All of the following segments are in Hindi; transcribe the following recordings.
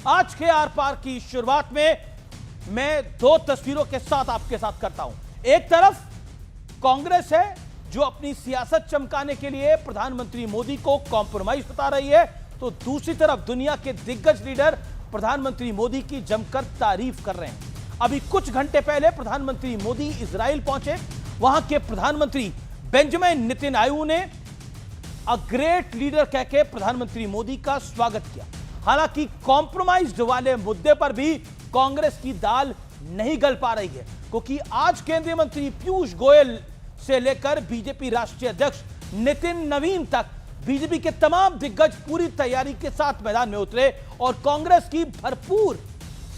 आज के आर पार की शुरुआत में मैं दो तस्वीरों के साथ आपके साथ करता हूं। एक तरफ कांग्रेस है जो अपनी सियासत चमकाने के लिए प्रधानमंत्री मोदी को कॉम्प्रोमाइज बता रही है, तो दूसरी तरफ दुनिया के दिग्गज लीडर प्रधानमंत्री मोदी की जमकर तारीफ कर रहे हैं। अभी कुछ घंटे पहले प्रधानमंत्री मोदी इजराइल पहुंचे। वहां के प्रधानमंत्री बेंजामिन नेतन्याहू ने अ ग्रेट लीडर कहकर प्रधानमंत्री मोदी का स्वागत किया। हालांकि कॉम्प्रोमाइज वाले मुद्दे पर भी कांग्रेस की दाल नहीं गल पा रही है, क्योंकि आज केंद्रीय मंत्री पीयूष गोयल से लेकर बीजेपी राष्ट्रीय अध्यक्ष नितिन नवीन तक बीजेपी के तमाम दिग्गज पूरी तैयारी के साथ मैदान में उतरे और कांग्रेस की भरपूर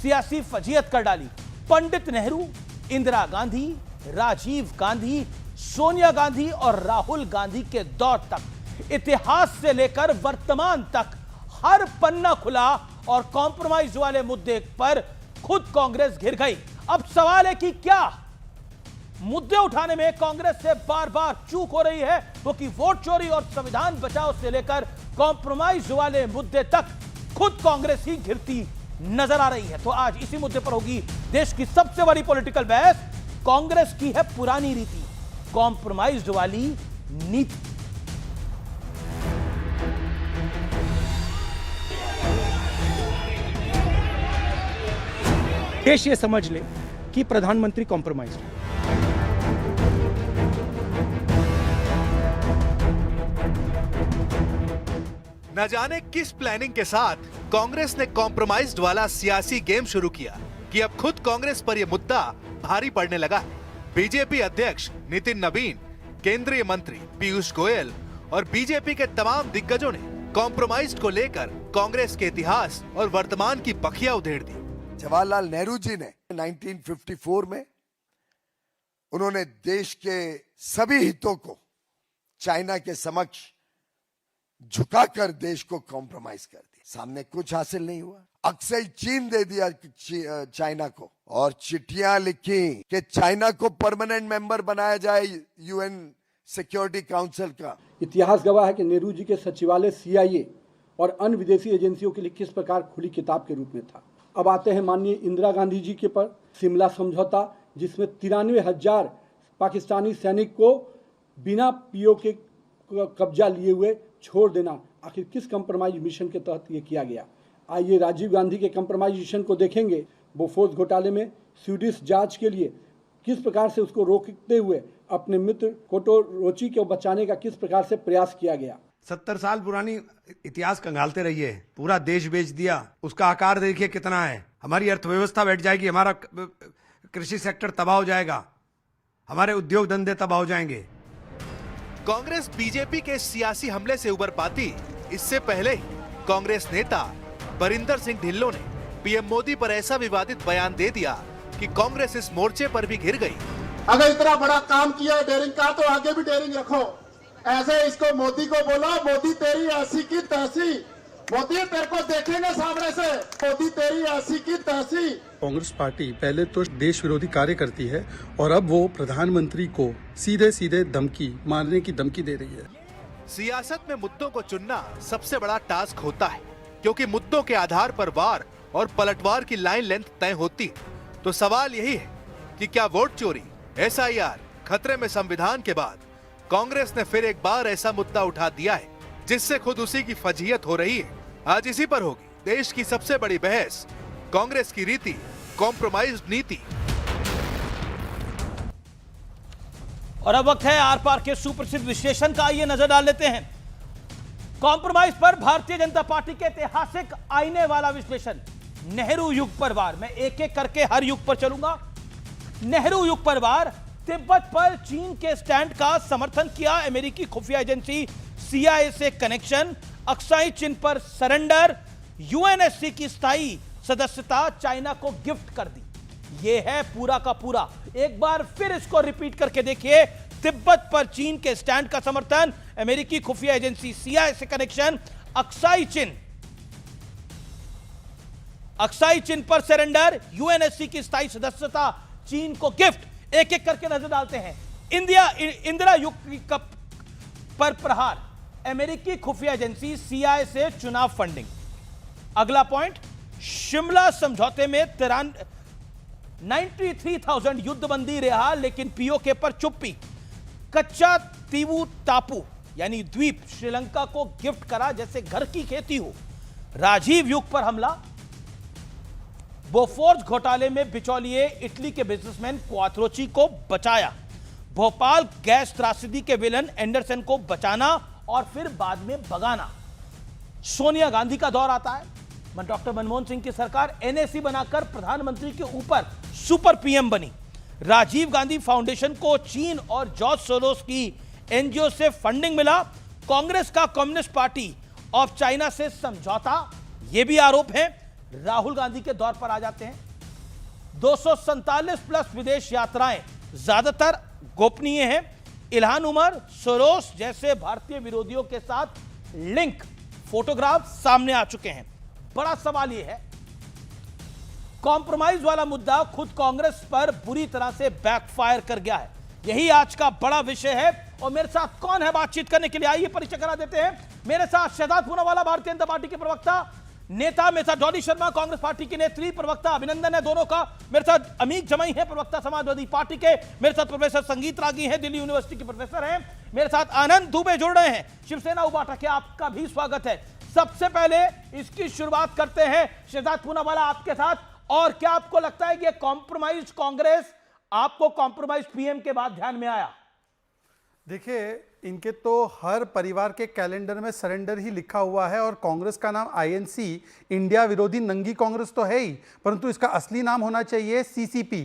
सियासी फजीहत कर डाली। पंडित नेहरू, इंदिरा गांधी, राजीव गांधी, सोनिया गांधी और राहुल गांधी के दौर तक, इतिहास से लेकर वर्तमान तक हर पन्ना खुला और कॉम्प्रोमाइज वाले मुद्दे पर खुद कांग्रेस घिर गई। अब सवाल है कि क्या मुद्दे उठाने में कांग्रेस से बार बार चूक हो रही है, क्योंकि वोट चोरी और संविधान बचाओ से लेकर कॉम्प्रोमाइज वाले मुद्दे तक खुद कांग्रेस ही घिरती नजर आ रही है। तो आज इसी मुद्दे पर होगी देश की सबसे बड़ी पॉलिटिकल बहस। कांग्रेस की है पुरानी रीति, कॉम्प्रोमाइज वाली नीति। देश ये समझ ले कि प्रधानमंत्री कॉम्प्रोमाइज है। न जाने किस प्लानिंग के साथ कांग्रेस ने कॉम्प्रोमाइज्ड वाला सियासी गेम शुरू किया कि अब खुद कांग्रेस पर यह मुद्दा भारी पड़ने लगा है। बीजेपी अध्यक्ष नितिन नवीन, केंद्रीय मंत्री पीयूष गोयल और बीजेपी के तमाम दिग्गजों ने कॉम्प्रोमाइज्ड को लेकर कांग्रेस के इतिहास और वर्तमान की बखिया उधेड़ दी। जवाहरलाल नेहरू जी ने 1954 में उन्होंने देश के सभी हितों को चाइना के समक्ष झुकाकर देश को कॉम्प्रोमाइज कर दिया। सामने कुछ हासिल नहीं हुआ, अक्सर चीन दे दिया चाइना को और चिट्ठियां लिखी कि चाइना को परमानेंट मेंबर बनाया जाए यूएन सिक्योरिटी काउंसिल का। इतिहास गवाह है कि नेहरू जी के सचिवालय CIA और अन्य विदेशी एजेंसियों के लिए किस प्रकार खुली किताब के रूप में था। अब आते हैं माननीय इंदिरा गांधी जी के पर शिमला समझौता, जिसमें 93,000 पाकिस्तानी सैनिक को बिना PO के कब्जा लिए हुए छोड़ देना, आखिर किस कंप्रोमाइज मिशन के तहत ये किया गया। आइए राजीव गांधी के कंप्रोमाइज मिशन को देखेंगे। बोफोर्स घोटाले में स्वीडिश जांच के लिए किस प्रकार से उसको रोकते हुए अपने मित्र कोटोरोची को बचाने का किस प्रकार से प्रयास किया गया। 70 साल पुरानी इतिहास कंगालते रहिए, पूरा देश बेच दिया, उसका आकार देखिए कितना है। हमारी अर्थव्यवस्था बैठ जाएगी, हमारा कृषि सेक्टर तबाह हो जाएगा, हमारे उद्योग धंधे तबाह हो जाएंगे। कांग्रेस बीजेपी के सियासी हमले से उबर पाती इससे पहले ही कांग्रेस नेता बरिंदर सिंह ढिल्लों ने पीएम मोदी पर ऐसा विवादित बयान दे दिया कि कांग्रेस इस मोर्चे पर भी घिर गई। अगर इतना बड़ा काम किया है डेयरिंग का, तो आगे भी डेयरिंग रखो। ऐसे इसको मोदी को बोला, मोदी तेरी ऐसी की तैसी, मोदी तेरे को देखेंगे सामने से, मोदी तेरी ऐसी की तैसी। कांग्रेस पार्टी पहले तो देश विरोधी कार्य करती है और अब वो प्रधानमंत्री को सीधे सीधे धमकी मारने की धमकी दे रही है। सियासत में मुद्दों को चुनना सबसे बड़ा टास्क होता है, क्योंकि मुद्दों के आधार पर वार और पलटवार की लाइन लेंथ तय होती है। तो सवाल यही है कि क्या वोट चोरी, SIR, खतरे में संविधान के बाद कांग्रेस ने फिर एक बार ऐसा मुद्दा उठा दिया है जिससे खुद उसी की फजीहत हो रही है। आज इसी पर होगी देश की सबसे बड़ी बहस, कांग्रेस की रीति, कॉम्प्रोमाइज्ड नीति। और अब वक्त है आर पार के सुप्रसिद्ध विश्लेषण का। आइए नजर डाल लेते हैं कॉम्प्रोमाइज पर भारतीय जनता पार्टी के ऐतिहासिक आईने वाला विश्लेषण। नेहरू युग पर वार, मैं एक एक करके हर युग पर चलूंगा। नेहरू युग पर वार, तिब्बत पर चीन के स्टैंड का समर्थन किया, अमेरिकी खुफिया एजेंसी CIA से कनेक्शन, अक्साई चिन पर सरेंडर, UNSC की स्थायी सदस्यता चाइना को गिफ्ट कर दी। यह है पूरा का पूरा। एक बार फिर इसको रिपीट करके देखिए। तिब्बत पर चीन के स्टैंड का समर्थन, अमेरिकी खुफिया एजेंसी CIA से कनेक्शन, अक्साई चिन पर सरेंडर, UNSC की स्थायी सदस्यता चीन को गिफ्ट। एक एक करके नजर डालते हैं। इंदिरा युग पर प्रहार, अमेरिकी खुफिया एजेंसी CIA से चुनाव फंडिंग। अगला पॉइंट, शिमला समझौते में 93,000 युद्धबंदी रहा, लेकिन पीओके पर चुप्पी। कच्चा तीवू टापू यानी द्वीप श्रीलंका को गिफ्ट करा जैसे घर की खेती हो। राजीव युग पर हमला। बोफोर्स घोटाले में बिचौलिए इटली के बिजनेसमैन क्वात्रोची को बचाया। भोपाल गैस त्रासदी के विलन एंडरसन को बचाना और फिर बाद में भगाना। सोनिया गांधी का दौर आता है। डॉक्टर मनमोहन सिंह की सरकार एनएसी बनाकर प्रधानमंत्री के ऊपर सुपर पीएम बनी। राजीव गांधी फाउंडेशन को चीन और जॉर्ज सोरोस की एनजीओ से फंडिंग मिला। कांग्रेस का कम्युनिस्ट पार्टी ऑफ चाइना से समझौता, यह भी आरोप है। राहुल गांधी के दौर पर आ जाते हैं। 247 प्लस विदेश यात्राएं, ज्यादातर गोपनीय हैं। इल्हान उमर, सोरोस जैसे भारतीय विरोधियों के साथ लिंक फोटोग्राफ सामने आ चुके हैं। बड़ा सवाल यह है, कॉम्प्रोमाइज वाला मुद्दा खुद कांग्रेस पर बुरी तरह से बैकफायर कर गया है। यही आज का बड़ा विषय है। और मेरे साथ कौन है बातचीत करने के लिए, आइए परिचय करा देते हैं। मेरे साथ शहजाद पूनावाला, भारतीय जनता पार्टी के प्रवक्ता नेता, मेरे साथ डॉली शर्मा, कांग्रेस पार्टी की नेत्री प्रवक्ता, अभिनंदन है दोनों का। मेरे साथ अमीक जमई है, प्रवक्ता समाजवादी पार्टी के। मेरे साथ प्रोफेसर संगीत रागी हैं, दिल्ली यूनिवर्सिटी के प्रोफेसर हैं। मेरे साथ आनंद दुबे जुड़ रहे हैं, शिवसेना उबाटा के। आपका भी स्वागत है। सबसे पहले इसकी शुरुआत करते हैं शहजाद पूनावाला आपके साथ। और क्या आपको लगता है कि ये कॉम्प्रोमाइज कांग्रेस आपको कॉम्प्रोमाइज पीएम के बाद ध्यान में आया? देखिए, इनके तो हर परिवार के कैलेंडर में सरेंडर ही लिखा हुआ है और कांग्रेस का नाम आईएनसी, इंडिया विरोधी नंगी कांग्रेस तो है ही, परंतु इसका असली नाम होना चाहिए सीसीपी,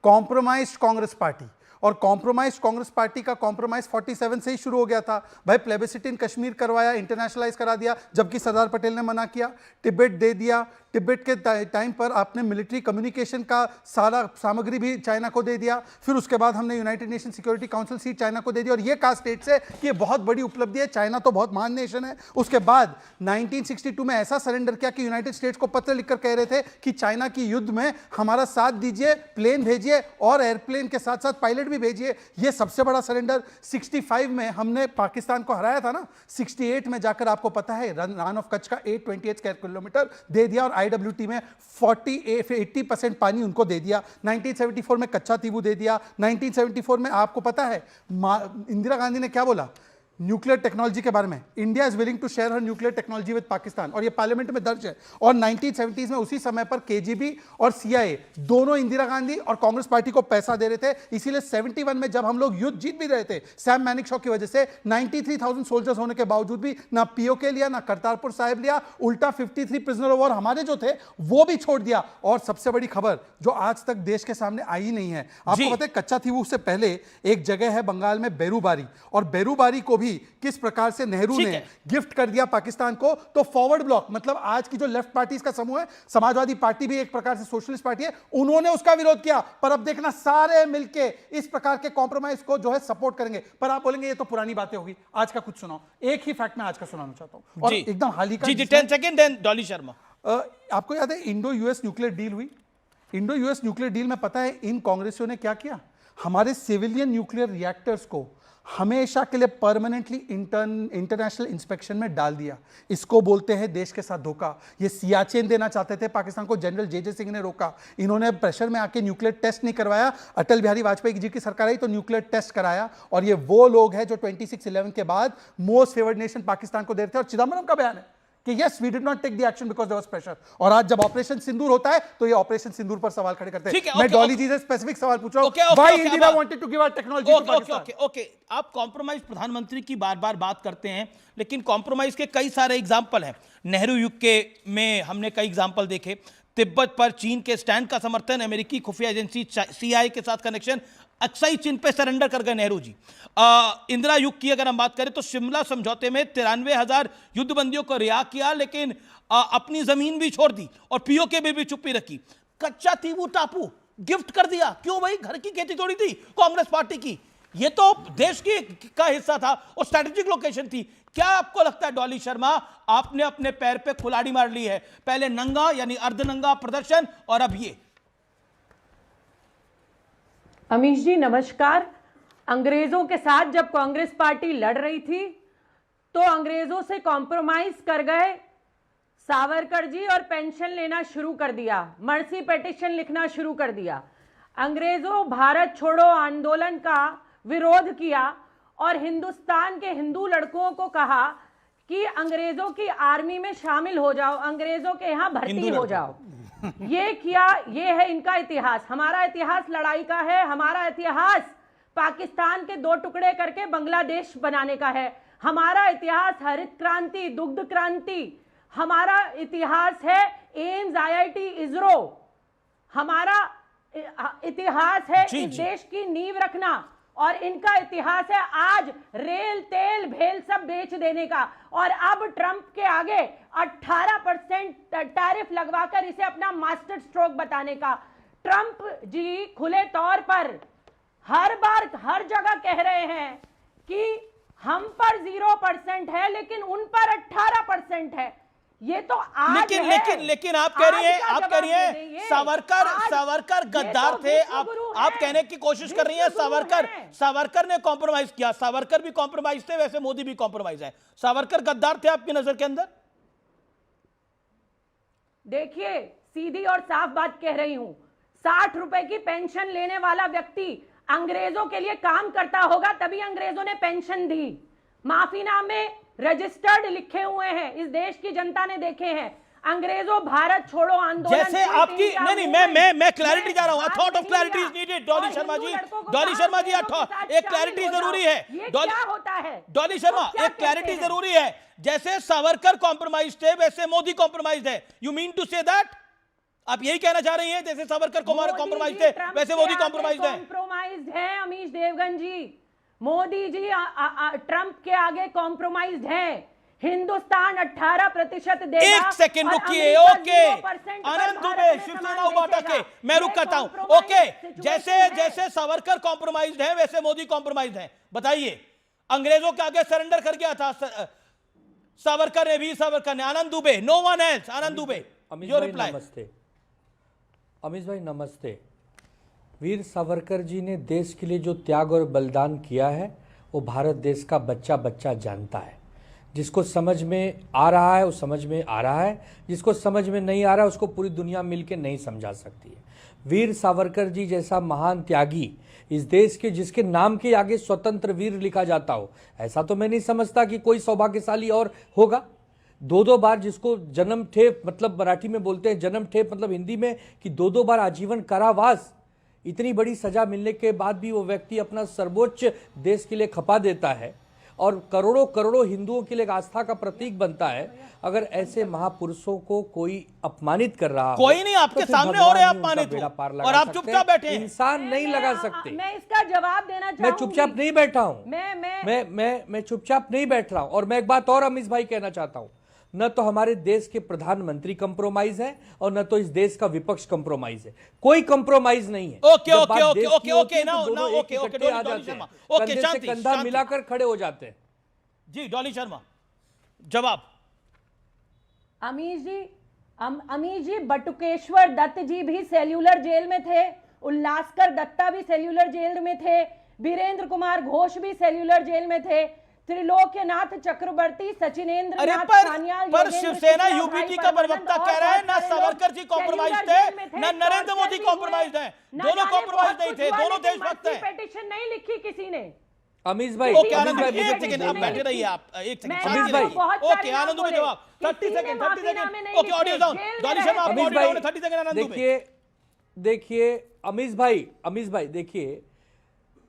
कॉम्प्रोमाइज्ड कांग्रेस पार्टी। और कॉम्प्रोमाइज्ड कांग्रेस पार्टी का कॉम्प्रोमाइज 47 से ही शुरू हो गया था। भाई प्लेबिसिट इन कश्मीर करवाया, इंटरनेशनलाइज करा दिया, जबकि सरदार पटेल ने मना किया। तिब्बत दे दिया, तिब्बत के टाइम पर आपने मिलिट्री कम्युनिकेशन का सारा सामग्री भी चाइना को दे दिया। फिर उसके बाद हमने United nation security council seat China को दे दी और ये कहा स्टेट से कि ये बहुत बड़ी उपलब्धि है, चाइना तो बहुत महान नेशन है। उसके बाद 1962 में ऐसा सरेंडर किया कि यूनाइटेड स्टेट्स को पत्र लिखकर कह रहे थे कि चाइना की युद्ध में हमारा साथ दीजिए, प्लेन भेजिए और एयरप्लेन के साथ साथ पायलट भी भेजिए। ये सबसे बड़ा सरेंडर। 65 में हमने पाकिस्तान को हराया था ना, 68 में जाकर आपको पता है रन ऑफ कच्छ का 828 स्क्वायर किलोमीटर दे दिया और आईडब्ल्यूटी में 80% पानी उनको दे दिया। 1974 में कच्चा तीवू दे दिया। 1974 में आपको पता है इंदिरा गांधी ने क्या बोला न्यूक्लियर टेक्नोलॉजी के बारे में, India is willing to share her nuclear technology with Pakistan, और ये पार्लियामेंट में दर्ज है। और 1970s में उसी समय पर केजीबी और सीआईए दोनों इंदिरा गांधी और कांग्रेस पार्टी को पैसा दे रहे थे। इसीलिए 71 में जब हम लोग युद्ध जीत भी रहे थे सैम मैनिकशॉ की वजह से, 93,000 सोल्जर्स होने के बावजूद भी ना पीओके लिया, ना करतारपुर साहिब लिया, उल्टा 53 प्रिजनर ऑफ वॉर हमारे जो थे वो भी छोड़ दिया। और सबसे बड़ी खबर जो आज तक देश के सामने आई नहीं है, आपको पता है कच्चा तीवू से पहले एक जगह है बंगाल में बेरूबारी, और बेरूबारी को किस प्रकार से नेहरू ने गिफ्ट कर दिया पाकिस्तान को। तो फॉरवर्ड ब्लॉक मतलब आज की जो लेफ्ट पार्टीज का समूह है, समाजवादी पार्टी भी एक प्रकार से सोशलिस्ट पार्टी है, उन्होंने उसका विरोध किया। पर अब देखना सारे मिलके इस प्रकार के कॉम्प्रोमाइज को जो है सपोर्ट करेंगे। पर आप बोलेंगे ये तो पुरानी बातें होगी, आज का कुछ सुनाओ। एक ही फैक्ट मैं आज का सुनाना चाहता हूं और एकदम हाल ही का। 10 सेकंड देन डॉली शर्मा। आपको याद है इंडो यूएस न्यूक्लियर डील हुई? इंडो यूएस न्यूक्लियर डील में पता है इन कांग्रेसियों ने क्या किया? हमारे सिविलियन न्यूक्लियर रिएक्टर्स को हमेशा के लिए परमानेंटली इंटरनेशनल इंस्पेक्शन में डाल दिया। इसको बोलते हैं देश के साथ धोखा। ये सियाचिन देना चाहते थे पाकिस्तान को, जनरल जे सिंह ने रोका। इन्होंने प्रेशर में आके न्यूक्लियर टेस्ट नहीं करवाया। अटल बिहारी वाजपेयी जी की सरकार आई तो न्यूक्लियर टेस्ट कराया। और ये वो लोग हैं जो 26/11 के बाद मोस्ट फेवर्ड नेशन पाकिस्तान को दे रहे थे। और चिदम्बरम का बयान है कि yes we did not take the action because there was pressure. और आज जब ऑपरेशन सिंदूर होता है तो ये ऑपरेशन सिंदूर पर सवाल खड़े करते हैं। मैं डॉली जी से स्पेसिफिक सवाल पूछ रहा हूं, why India wanted to give our technology to Pakistan? Okay, आप कॉम्प्रोमाइज प्रधानमंत्री की बार-बार बात करते हैं, लेकिन कॉम्प्रोमाइज के कई सारे एग्जांपल हैं। नेहरू युग के में हमने कई एग्जांपल देखे। तिब्बत पर चीन के स्टैंड का समर्थन, अमेरिकी खुफिया एजेंसी सीआईए के साथ कनेक्शन, अक्साई चीन पे सरेंडर कर गए नेहरू जी। इंदिरा युग की अगर हम बात करें तो शिमला समझौते में 93,000 युद्धबंदियों को रिहा किया, लेकिन अपनी जमीन भी छोड़ दी और पीओके भी चुप्पी रखी। कच्चा तीवू टापू गिफ्ट कर दिया, क्यों भाई? घर की खेती थोड़ी थी कांग्रेस पार्टी की, ये तो देश की का हिस्सा था और स्ट्रेटेजिक लोकेशन थी। क्या आपको लगता है डॉली शर्मा, आपने अपने पैर पे कुल्हाड़ी मार ली है? पहले नंगा यानी अर्धनंगा प्रदर्शन और अब ये। अमीश जी नमस्कार। अंग्रेजों के साथ जब कांग्रेस पार्टी लड़ रही थी तो अंग्रेजों से कॉम्प्रोमाइज कर गए सावरकर जी और पेंशन लेना शुरू कर दिया, मर्सी पिटीशन लिखना शुरू कर दिया, अंग्रेजों भारत छोड़ो आंदोलन का विरोध किया और हिंदुस्तान के हिंदू लड़कों को कहा कि अंग्रेजों की आर्मी में शामिल हो जाओ, अंग्रेजों के यहां भर्ती हो जाओ। ये किया, ये है इनका इतिहास। हमारा इतिहास लड़ाई का है, हमारा इतिहास पाकिस्तान के 2 टुकड़े करके बांग्लादेश बनाने का है, हमारा इतिहास हरित क्रांति, दुग्ध क्रांति, हमारा इतिहास है एम्स, आईआईटी, इसरो, हमारा इतिहास है इस देश की नींव रखना, और इनका इतिहास है आज रेल, तेल, भेल सब बेच देने का। और अब ट्रंप के आगे 18% टैरिफ लगवाकर इसे अपना मास्टर स्ट्रोक बताने का। ट्रंप जी खुले तौर पर हर बार हर जगह कह रहे हैं कि हम पर 0% है लेकिन उन पर 18% है। ये तो आज लेकिन आप कह रही हैं सावरकर गद्दार थे। आप कहने की कोशिश कर रही हैं सावरकर ने कॉम्प्रोमाइज किया। सावरकर भी कॉम्प्रोमाइज थे, वैसे मोदी भी कॉम्प्रोमाइज है। सावरकर गद्दार थे आपकी नजर के अंदर? देखिए, सीधी और साफ बात कह रही हूं, 60 रुपए की पेंशन लेने वाला व्यक्ति अंग्रेजों के लिए काम करता होगा तभी अंग्रेजों ने पेंशन दी। माफीनामे रजिस्टर्ड लिखे हुए हैं, इस देश की जनता ने देखे हैं। अंग्रेजों भारत छोड़ो आंदोलन जैसे आपकी मैं क्लैरिटी जा रहा हूं। Thought of clarity is needed. Dolly Sharma ji एक क्लैरिटी जरूरी है। क्या होता है डॉली शर्मा, एक क्लैरिटी जरूरी है। जैसे सावरकर कॉम्प्रोमाइज थे वैसे मोदी कॉम्प्रोमाइज है। You mean to say that? आप यही कहना चाह रही हैं जैसे सावरकर कॉम्प्रोमाइज थे वैसे मोदी कॉम्प्रोमाइज है? कॉम्प्रोमाइज है अमीश देवगन जी, मोदी जी ट्रंप के आगे कॉम्प्रोमाइज्ड हैं। हिंदुस्तान 18% देगा। एक सेकंड रुकिए। ओके आनंद दुबे, शिवसेना उबाटा के, मैं रुक करता हूं। ओके, जैसे सावरकर कॉम्प्रोमाइज्ड है वैसे मोदी कॉम्प्रोमाइज्ड है। बताइए, अंग्रेजों के आगे सरेंडर कर गया था सावरकर ने, वीर सावरकर ने। Anand Dubey, no one else. Anand Dubey, your reply. नमस्ते अमीश भाई, नमस्ते। वीर सावरकर जी ने देश के लिए जो त्याग और बलिदान किया है वो भारत देश का बच्चा बच्चा जानता है। जिसको समझ में आ रहा है वो समझ में आ रहा है, जिसको समझ में नहीं आ रहा है उसको पूरी दुनिया मिलके नहीं समझा सकती है। वीर सावरकर जी जैसा महान त्यागी इस देश के, जिसके नाम के आगे स्वतंत्र वीर लिखा जाता हो, ऐसा तो मैं नहीं समझता कि कोई सौभाग्यशाली और होगा। 2 बार जिसको जन्म ठेप, मतलब मराठी में बोलते हैं जन्म ठेप, मतलब हिंदी में कि 2 बार आजीवन कारावास, इतनी बड़ी सजा मिलने के बाद भी वो व्यक्ति अपना सर्वोच्च देश के लिए खपा देता है और करोड़ों करोड़ों हिंदुओं के लिए आस्था का प्रतीक बनता है। अगर ऐसे महापुरुषों को कोई अपमानित कर रहा, कोई नहीं आपके सामने हो रहे अपमानित और आप चुपचाप बैठे हैं। इंसान नहीं लगा सकते। मैं इसका जवाब देना चाहूंगी। मैं चुपचाप नहीं बैठा हूं। मैं चुपचाप नहीं बैठ रहा हूं। और मैं एक बात और अमीश भाई कहना चाहता हूं, न तो हमारे देश के प्रधानमंत्री कंप्रोमाइज है और न तो इस देश का विपक्ष कंप्रोमाइज है। कोई कंप्रोमाइज नहीं है। कंधे से कंधा मिलाकर खड़े हो जाते हैं। जी डॉली शर्मा, जवाब। अमीश जी, बटुकेश्वर दत्त जी भी सेल्यूलर जेल में थे, उल्लासकर दत्ता भी सेल्यूलर जेल में थे, वीरेंद्र कुमार घोष भी सेल्यूलर जेल में थे, त्रिलोक्यनाथ चक्रवर्ती, सचिनेंद्र नाथ सान्याल, पर शिवसेना यूपीटी का प्रवक्ता कह रहा है ना सावरकर जी कॉम्प्रोमाइज थे ना नरेंद्र मोदी कॉम्प्रोमाइज हैं। दोनों कॉम्प्रोमाइज नहीं थे, दोनों देशभक्त हैं। पिटीशन नहीं लिखी किसी ने। अमीश भाई, एक सेकंड आप बैठे रहिए, आप एक सेकंड। अमीश भाई, ओके आनंद दुबे जवाब। 30 second. Okay audio down. Dolly Sharma आप ऑडियो डाउन। 30 सेकंड आनंद दुबे। देखिए अमीश भाई देखिए,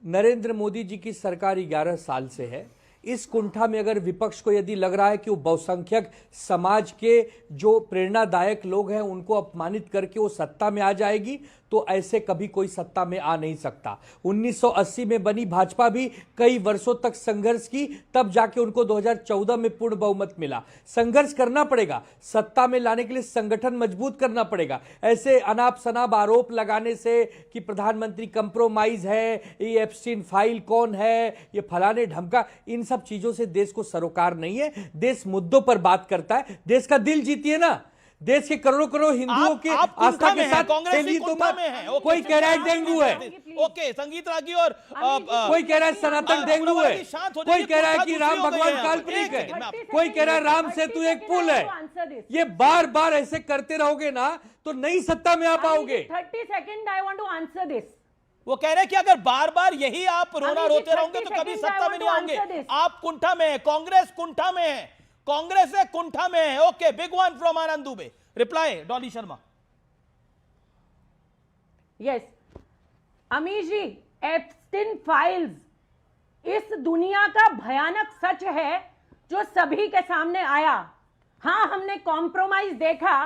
नरेंद्र मोदी जी की सरकार 11 साल से है। इस कुंठा में अगर विपक्ष को यदि लग रहा है कि वो बहुसंख्यक समाज के जो प्रेरणादायक लोग हैं उनको अपमानित करके वो सत्ता में आ जाएगी, तो ऐसे कभी कोई सत्ता में आ नहीं सकता। 1980 में बनी भाजपा भी कई वर्षों तक संघर्ष की, तब जाके उनको 2014 में पूर्ण बहुमत मिला। संघर्ष करना पड़ेगा, सत्ता में लाने के लिए संगठन मजबूत करना पड़ेगा। ऐसे अनाप शनाप आरोप लगाने से कि प्रधानमंत्री कंप्रोमाइज है, ये एप्स्टीन फाइल कौन है, ये फलाने ढमका, इन सब चीजों से देश को सरोकार नहीं है। देश मुद्दों पर बात करता है। देश का दिल जीतिए ना। देश के करोड़ों करोड़ हिंदुओं के आप आस्था कुंठा के में हैं, साथ कांग्रेस खेलिए ही तो कुंठा मत। में है। ओके, कोई कह रहा है डेंगू है, ओके, संगीत रागी और कोई कह रहा है सनातन डेंगू है, कोई कह रहा है कि राम भगवान काल्पनिक है, कोई कह रहा है राम सेतु एक पुल है। ये बार बार ऐसे करते रहोगे ना तो नई सत्ता में आ पाओगे। 30 second, I want to answer this. वो कह रहे हैं कि अगर बार बार यही आप रोना अमित जी, रोते रहोगे 30 तो कभी seconds, I सत्ता में want नहीं to आओगे। answer this. आप कुंठा में है, कांग्रेस कुंठा में है, कांग्रेस है कुंठा में है। Okay, big one from Anand Dubey. Reply Dolly Sharma. Yes, Amish ji, Epstein files इस दुनिया का भयानक सच है जो सभी के सामने आया। हाँ, हमने कॉम्प्रोमाइज देखा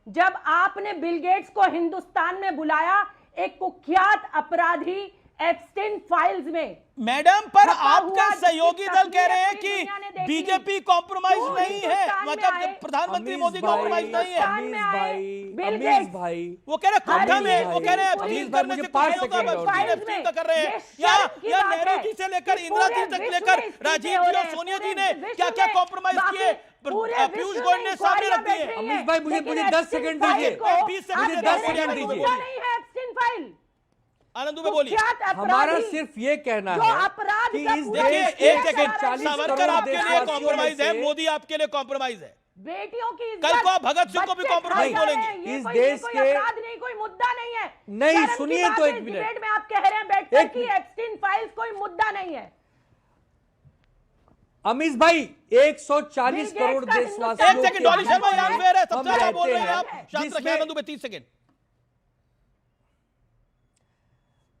जब आपने बिल गेट्स को हिंदुस्तान में बुलाया एक कुख्यात अपराधी एप्स्टीन फाइल्स में। मैडम, पर छपा आपका हुआ सहयोगी जिसकी दल कह रहे हैं तस्वीरें दुनिया ने कि देखी। बीजेपी कॉम्प्रोमाइज वो नहीं है, हिंदुस्तान में मतलब आए। प्रधानमंत्री अमीश मोदी भाई, कॉम्प्रोमाइज नहीं है। हिंदुस्तान में आए, बिल अमीश गेट्स। भाई, वो कह रहे हैं कुंठा में, अमीश वो कह रहे हैं भाई, अपील अमीश भाई, करने मुझे से 5 कुछ नहीं होगा, सेकंड और अपील दीजिए। अपील कर रहे हैं। ये या शर्म की बात नेहरू है जी से लेकर कि इंदिरा जी पूरे तक विश्व लेकर में राजीव हो जी रहे और हैं, सोनिया जी पूरे ने विश्व क्या क्या में कॉम्प्रोमाइज बाकी किए, पूरे पीयूष विश्व गोयल में ने सामने इंक्वायरियां रख दिए। बैठ रही अमीश हैं। भाई, मुझे लेकिन 10 एप्स्टीन सेकंड फाइल दीजिए। को 20 सेकंड आप दीजिए, कह 10 रहे हैं सेकंड कि दीजिए। मुद्दा नहीं है एप्स्टीन फाइल। आनंद दुबे बोलिए। कुख्यात हमारा अपराधी सिर्फ ये कहना जो है अपराध कि का इस पूरा देखिए, देश देश एक सेकंड, 40 सावरकर करोड़ आपके लिए देशवासियों कॉम्प्रोमाइज में है, से मोदी आपके लिए कॉम्प्रोमाइज है। बेटियों की इज्जत, कल को आप भगत सिंह को भी बच्चे compromise खा जा रहे बोलेंगे। हैं, ये इस कोई- देश ये कोई के- अपराध नहीं, कोई मुद्दा नहीं है। नहीं, शर्म की सुनिए बात तो है, एक इस मिनट। डिबेट में आप कह रहे हैं बैठकर एक कि एप्स्टीन फाइल्स कोई मुद्दा नहीं है। अमीश भाई, 140 बिल करोड़ गेट्स का देशवासियों एक सेकंड, डॉली शर्मा यहाँ फेयर है, सबसे हम ज्यादा बोल रहते रहे हैं हैं, आप। शांत रखिए जिसमें- आनंद दुबे, 30 सेकंड।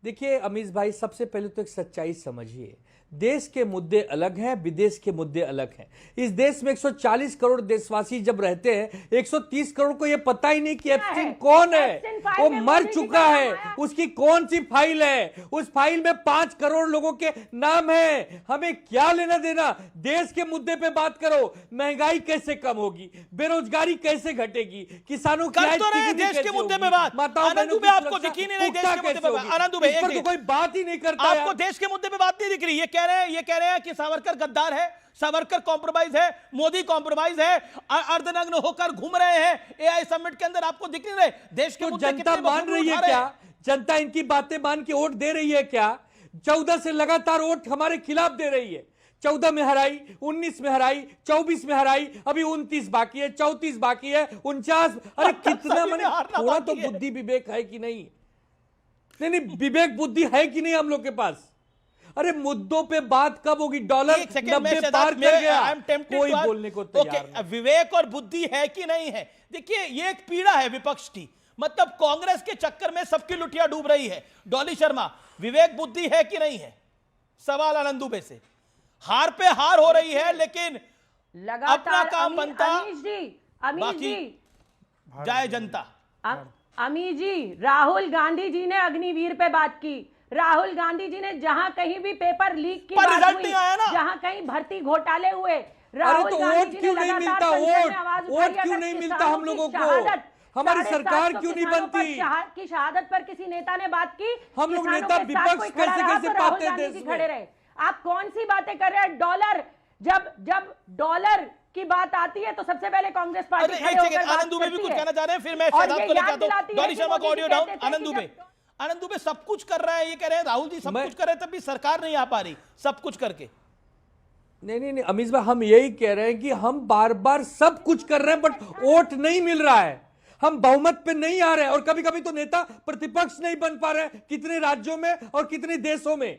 देखिए अमीश भाई, सबसे पहले तो एक सच्चाई समझिए, देश के मुद्दे अलग हैं, विदेश के मुद्दे अलग हैं। इस देश में 140 करोड़ देशवासी जब रहते हैं, 130 करोड़ को यह पता ही नहीं कि एप्स्टीन कौन है। एप्स्टीन फाइल वो में मर मोदी जी चुका का है, नाम आया। उसकी कौन सी फाइल है? उस फाइल में 5 करोड़ लोगों के नाम है। हमें क्या लेना देना? देश के मुद्दे पे बात करो। महंगाई कैसे कम होगी, बेरोजगारी कैसे घटेगी, किसानों की कर आय तो रहे हैं तिगुनी देश के कैसे मुद्दे होगी, पे बात। माताओं आनंद बहनों दुबे की आपको सुरक्षा दिख ही नहीं रही देश पुख्ता के मुद्दे कैसे पे बात। होगी? आनंद दुबे, इस एक पर तो मिनट। कोई बात ही नहीं करता आपको यार। देश के मुद्दे पे बात नहीं दिख रही। ये कह रहे हैं कि सावरकर गद्दार है, सावरकर कॉम्प्रोमाइज है, मोदी कॉम्प्रोमाइज है, अर्धनग्न होकर घूम रहे हैं एआई समिट के अंदर। आपको दिख नहीं रहे देश के तो मुद्दे जनता कितने मान रही है उठा रहे क्या? हैं? जनता इनकी बातें मान के वोट दे रही है क्या? 14 से लगातार वोट हमारे खिलाफ दे रही है। 14 में हराई, 19 में हराई, 24 में हराई, अभी 29 बाकी है, 34 बाकी है, 49। अरे कितना सभी में मैंने हारना थोड़ा तो बाकी है। बुद्धि विवेक है कि नहीं? नहीं, विवेक बुद्धि है कि नहीं हम लोग के पास? अरे मुद्दों पे बात कब होगी? डॉलर एक सेकंड में 90 पार कर गया, कोई बोलने को तैयार ओके, नहीं। विवेक और बुद्धि है कि नहीं है? देखिए, ये एक पीड़ा है विपक्ष की, मतलब कांग्रेस के चक्कर में सबकी लुटिया डूब रही है। डॉली शर्मा, विवेक बुद्धि है कि नहीं है? सवाल आनंद दुबे से। हार पे हार हो रही है, लेकिन लगातार अपना काम बनता, अमीश बाकी जी, जाए जनता। अमीश जी, राहुल गांधी जी ने अग्निवीर पे बात की। राहुल गांधी जी ने जहां कहीं भी पेपर लीक की पर बात रिजल्ट हुई, नहीं आया ना। जहां कहीं भर्ती घोटाले हुए, अरे राहुल तो गांधी वोट जी ने क्यों नहीं लगातार मिलता? संसद में आवाज वोट उठाई। क्यों अगर नहीं मिलता किसानों हम की लोगों को? शहादत, हमारी 750 सरकार क्यों नहीं किसानों पर बनती? की शहादत पर किसी नेता ने बात की, हम लोग किसानों नेता के साथ विपक्ष कोई खड़ा कैसे रहा कैसे तो राहुल पाते हैं गांधी देश जी में? खड़े रहे। आप कौन सी बातें कर रहे हैं? डॉलर, जब डॉलर की बात आती है तो सबसे पहले कांग्रेस पार्टी अरे खड़े एक होकर सेकंड, बात आनंद दुबे भी करती कुछ है। कहना चाह रहे हैं, फिर मैं और शहजाद ये को लेकर याद आता हूं। दिलाती है डॉली कि शर्मा को मोदी ऑडियो जी डाउन। कहते थे आनंद कि दुबे, जब- आनंद दुबे सब कुछ कर रहा है, ये कह रहे हैं राहुल जी सब कुछ कर रहे हैं, तभी सरकार नहीं आ पा रही सब कुछ करके। नहीं, अमीश भाई, हम यही कह रहे हैं कि हम बार बार सब कुछ कर रहे हैं, बट वोट नहीं मिल रहा है। हम बहुमत पे नहीं आ रहे हैं, और कभी कभी तो नेता प्रतिपक्ष नहीं बन पा रहे हैं। कितने राज्यों में और कितने देशों में?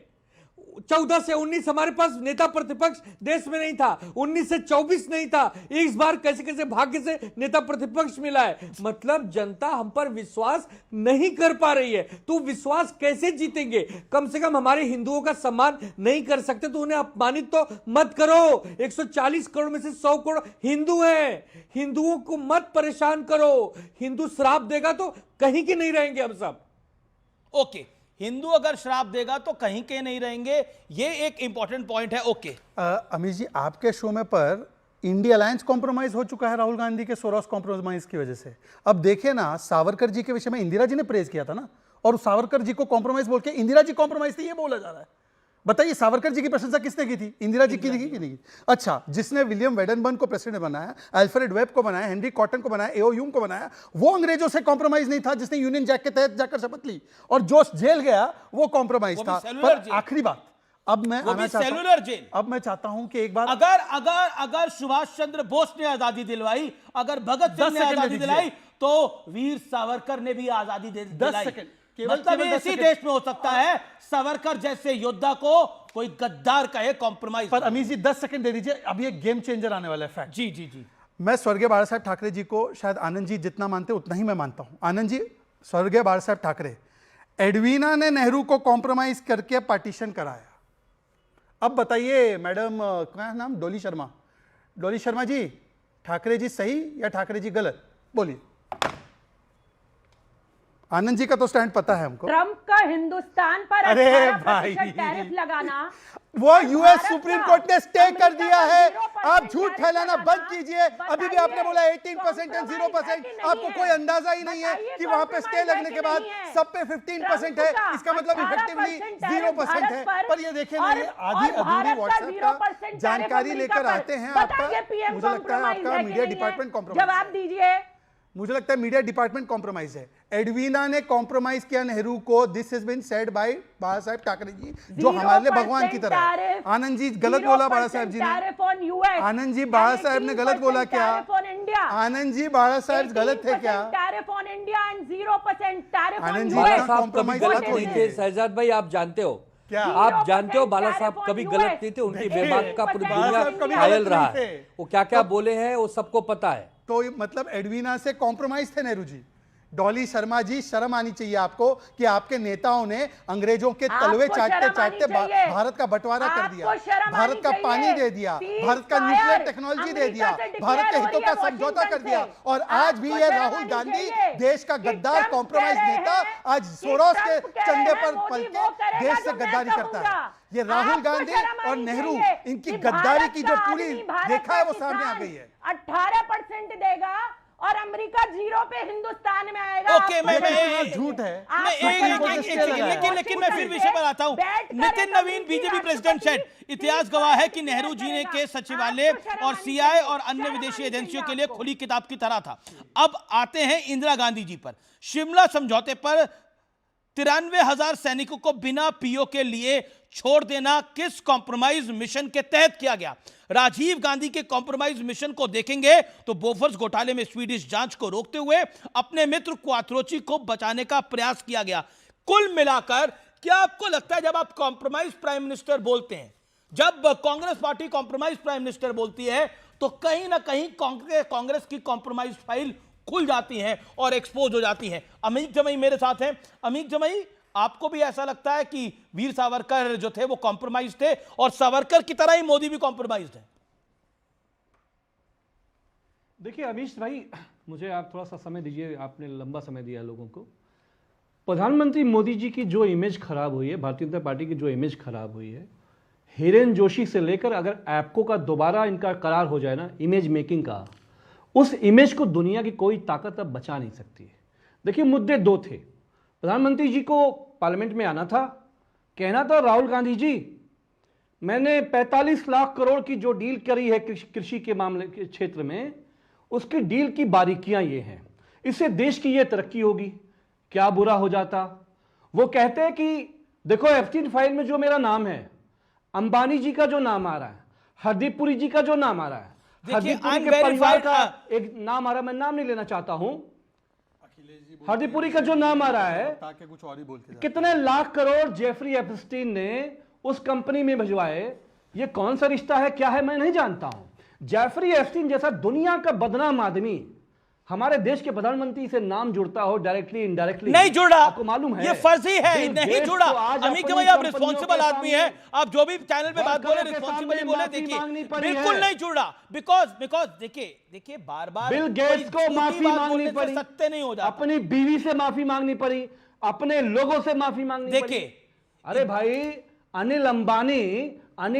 14 से 19 हमारे पास नेता प्रतिपक्ष देश में नहीं था, 19 से 24 नहीं था। इस बार कैसे कैसे भाग्य से नेता प्रतिपक्ष मिला है। मतलब जनता हम पर विश्वास नहीं कर पा रही है। तो विश्वास कैसे जीतेंगे? कम से कम हमारे हिंदुओं का सम्मान नहीं कर सकते तो उन्हें अपमानित तो मत करो। 140 करोड़ में से 100 करोड़ हिंदू हैं। हिंदुओं को मत परेशान करो। हिंदू श्राप देगा तो कहीं के नहीं रहेंगे हम सब। ओके, हिंदू अगर श्राप देगा तो कहीं के नहीं रहेंगे, ये एक इंपॉर्टेंट पॉइंट है। ओके, अमीश जी, आपके शो में पर इंडिया अलायंस कॉम्प्रोमाइज हो चुका है राहुल गांधी के सोरस कॉम्प्रोमाइज की वजह से। अब देखिए ना, सावरकर जी के विषय में इंदिरा जी ने प्रेज किया था ना, और सावरकर जी को कॉम्प्रोमाइज बोल के इंदिरा जी कॉम्प्रोमाइज थी ये बोला जा रहा है। बताइए, सावरकर जी की प्रशंसा किसने की थी? इंदिरा जी की नहीं की? अच्छा, जिसने विलियम वेडनबर्न को प्रेसिडेंट बनाया, अल्फ्रेड वेब को बनाया, हेनरी कॉटन को बनाया, एओ ह्यूम को बनाया, वो अंग्रेजों से कॉम्प्रोमाइज नहीं था जिसने यूनियन जैक के तहत जाकर शपथ ली, और जो जेल गया वो कॉम्प्रोमाइज था। पर आखिरी बात, अब मैं आना चाहता हूं, अब मैं चाहता हूं कि एक बार, अगर सुभाष चंद्र बोस ने आजादी दिलवाई, अगर भगत सिंह ने आजादी दिलाई, तो वीर सावरकर ने भी आजादी दिलाई। मतलब इसी देश में हो सकता है सावरकर जैसे योद्धा को कोई गद्दार कहे कॉम्प्रोमाइज। पर अमीर जी 10 सेकंड दे दीजिए, अभी एक गेम चेंजर आने वाला है। फैक्ट। जी जी जी। मैं स्वर्गीय बाला साहब ठाकरे जी को शायद आनंद जी जितना मानते उतना ही मैं मानता हूं। आनंद जी, स्वर्गीय बाला साहब ठाकरे, एडवीना ने नेहरू को कॉम्प्रोमाइज करके पार्टीशन कराया। अब बताइए मैडम, क्या नाम, डोली शर्मा, डोली शर्मा जी, ठाकरे जी सही या ठाकरे जी गलत? बोलिए। आनंद जी का तो स्टैंड पता है हमको। ट्रंप का हिंदुस्तान पर 18% टैरिफ लगाना, वो यूएस सुप्रीम कोर्ट ने स्टे कर दिया है। आप झूठ फैलाना बंद कीजिए। अभी भी आपने बोला 18% एंड 0%, आपको कोई अंदाजा ही नहीं है कि वहां पे स्टे लगने के बाद सब पे 15% है, इसका मतलब इफेक्टिवली 0% है। पर ये देखिए ना, ये आधी अधूरी व्हाट्सएप का जानकारी लेकर आते हैं आपका। मुझे लगता है आपका मीडिया डिपार्टमेंट कॉम्प्रोमाइज, जवाब दीजिए। मुझे लगता है मीडिया डिपार्टमेंट कॉम्प्रोमाइज है। एडवीना ने कॉम्प्रोमाइज किया नेहरू को। This has been said by Balasaheb Thackeray जी, जो हमारे लिए भगवान की तरह है। आनंद जी गलत बोला बाला साहब जी ने। आनंद जी, बाला साहब ने गलत बोला क्या? आनंद जी, बाला साहब गलत थे क्या? आनंद जी का कॉम्प्रोमाइज गलत हो गया। शहजाद भाई, आप जानते हो क्या? आप जानते हो बाला साहब कभी गलत नहीं थे, उनकी बेबाक का पूरी दुनिया घायल रहा है। वो क्या क्या बोले हैं वो सबको पता है। तो मतलब एडवीना से कॉम्प्रोमाइज थे नेहरू जी। डॉली शर्मा जी, शर्म आनी चाहिए आपको कि आपके नेताओं ने अंग्रेजों के तलवे चाटते चाटते भारत का बंटवारा कर दिया, भारत का पानी दे दिया, भारत का न्यूक्लियर टेक्नोलॉजी दे दिया, भारत के हितों का समझौता कर दिया। और आज भी ये राहुल गांधी, देश का गद्दार कॉम्प्रोमाइज नेता, आज सोरोस के चंदे पर पल के देश से गद्दारी करता है। ये राहुल गांधी और नेहरू, इनकी गद्दारी की जो पूरी देखा है वो सामने आ गई है। 18% देगा और अमेरिका 0 पे हिंदुस्तान में आएगा। ओके, मैं झूठ है। लेकिन मैं फिर विषय पर आता हूं। नितिन नवीन, बीजेपी प्रेसिडेंट सेड, इतिहास गवाह है कि नेहरू जी ने के सचिवालय और सीआईए और अन्य विदेशी एजेंसियों के लिए खुली किताब की तरह था। अब आते हैं इंदिरा गांधी जी पर। शिमला समझौते पर 93,000 सैनिकों को बिना पीओ के लिए छोड़ देना किस कॉम्प्रोमाइज मिशन के तहत किया गया? राजीव गांधी के कॉम्प्रोमाइज मिशन को देखेंगे तो बोफर्स घोटाले में स्वीडिश जांच को रोकते हुए अपने मित्र क्वात्रोची को बचाने का प्रयास किया गया। कुल मिलाकर क्या आपको लगता है, जब आप कॉम्प्रोमाइज प्राइम मिनिस्टर बोलते हैं, जब Congress party compromise prime minister बोलती है, तो कहीं ना कहीं कांग्रेस की कॉम्प्रोमाइज फाइल खुल जाती है और एक्सपोज हो जाती है? अमित जमई मेरे साथ हैं। अमित जमई, आपको भी ऐसा लगता है कि वीर सावरकर जो थे वो कॉम्प्रोमाइज थे और सावरकर की तरह ही मोदी भी कॉम्प्रोमाइज है? देखिए अमीश भाई, मुझे आप थोड़ा सा समय दीजिए, आपने लंबा समय दिया लोगों को। प्रधानमंत्री मोदी जी की जो इमेज खराब हुई है, भारतीय जनता पार्टी की जो इमेज खराब हुई है, हिरेन जोशी से लेकर अगर ऐपको का दोबारा इनका करार हो जाए ना, इमेज मेकिंग का, उस इमेज को दुनिया की कोई ताकत अब बचा नहीं सकती है। देखिए मुद्दे दो थे। प्रधानमंत्री जी को पार्लियामेंट में आना था, कहना था राहुल गांधी जी, मैंने 45 लाख करोड़ की जो डील करी है कृषि के मामले के क्षेत्र में, उसकी डील की बारीकियां ये हैं, इससे देश की ये तरक्की होगी। क्या बुरा हो जाता? वो कहते हैं कि देखो एप्स्टीन फाइल में जो मेरा नाम है, अंबानी जी का जो नाम आ रहा है, हरदीप पुरी जी का जो नाम आ रहा है, हरदीप पुरी के परिवार का एक नाम आ रहा है, मैं नाम नहीं लेना चाहता हूं, हरदीप पुरी का जो नाम आ रहा है, कुछ और ही बोल के कितने लाख करोड़ जेफरी एप्स्टीन ने उस कंपनी में भिजवाए, ये कौन सा रिश्ता है, क्या है, मैं नहीं जानता हूं। जेफरी एप्स्टीन जैसा दुनिया का बदनाम आदमी हमारे देश के प्रधानमंत्री से नाम जुड़ता हो, डायरेक्टली इनडायरेक्टली नहीं जुड़ा, आपको मालूम है, ये फर्जी है, नहीं जुड़ा। अमित जी भाई, आप रिस्पॉन्सिबल आदमी हैं, आप जो भी चैनल पे बात बोले रिस्पॉन्सिबली बोले। देखिए बिल्कुल नहीं जुड़ा, बिकॉज देखिए बार-बार बिल गेट्स को माफी मांगनी पड़ी, सत्य नहीं हो जाता, अपनी बीवी से माफी मांगनी पड़ी, अपने लोगों से माफी मांगनी पड़ी। देखिए अरे भाई, अनिल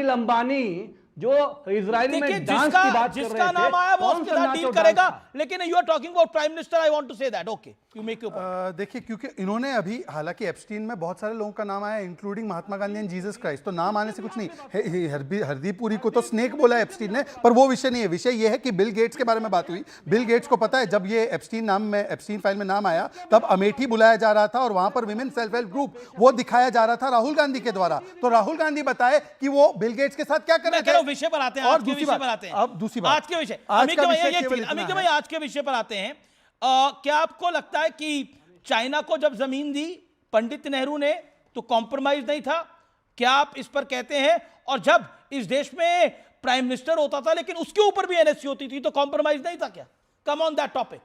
अंबानी जो इजराइल में देखिए, डांस की बात कर जिसका रहे नाम थे, आया वो कौन उसके सा साथ नाच डील और करेगा, डांस था? लेकिन you are talking about prime minister, I want to say that, okay you make your point. देखिए, क्योंकि इन्होंने अभी, हालांकि एप्स्टीन में बहुत सारे लोगों का नाम आया, including Mahatma Gandhi and Jesus Christ, तो नाम आने से कुछ नहीं। हरदीप पुरी को तो स्नेक बोला है एप्स्टीन ने, पर वो विषय नहीं है। विषय ये है कि बिल गेट्स के बारे में बात हुई। बिल गेट्स को पता है, जब ये एप्स्टीन फाइल में नाम आया, तब अमेठी बुलाया जा रहा था और वहां पर विमेन सेल्फ हेल्प ग्रुप वो दिखाया जा रहा था राहुल गांधी के द्वारा। तो राहुल गांधी बताए कि वो बिल गेट्स के साथ क्या कर रहे थे। विषय पर आते हैं, और दूसरी दूसरी बात, बात, आते हैं अब दूसरी बात, आज के विषय, आज का विषय केवल अमित इतना भाई है। आज के विषय पर आते हैं। क्या आपको लगता है कि चाइना को जब जमीन दी पंडित नेहरू ने तो कॉम्प्रोमाइज नहीं था? क्या आप इस पर कहते हैं? और जब इस देश में प्राइम मिनिस्टर होता था लेकिन उसके ऊपर भी एनएससी होती थी तो कॉम्प्रोमाइज नहीं था क्या? Come on that topic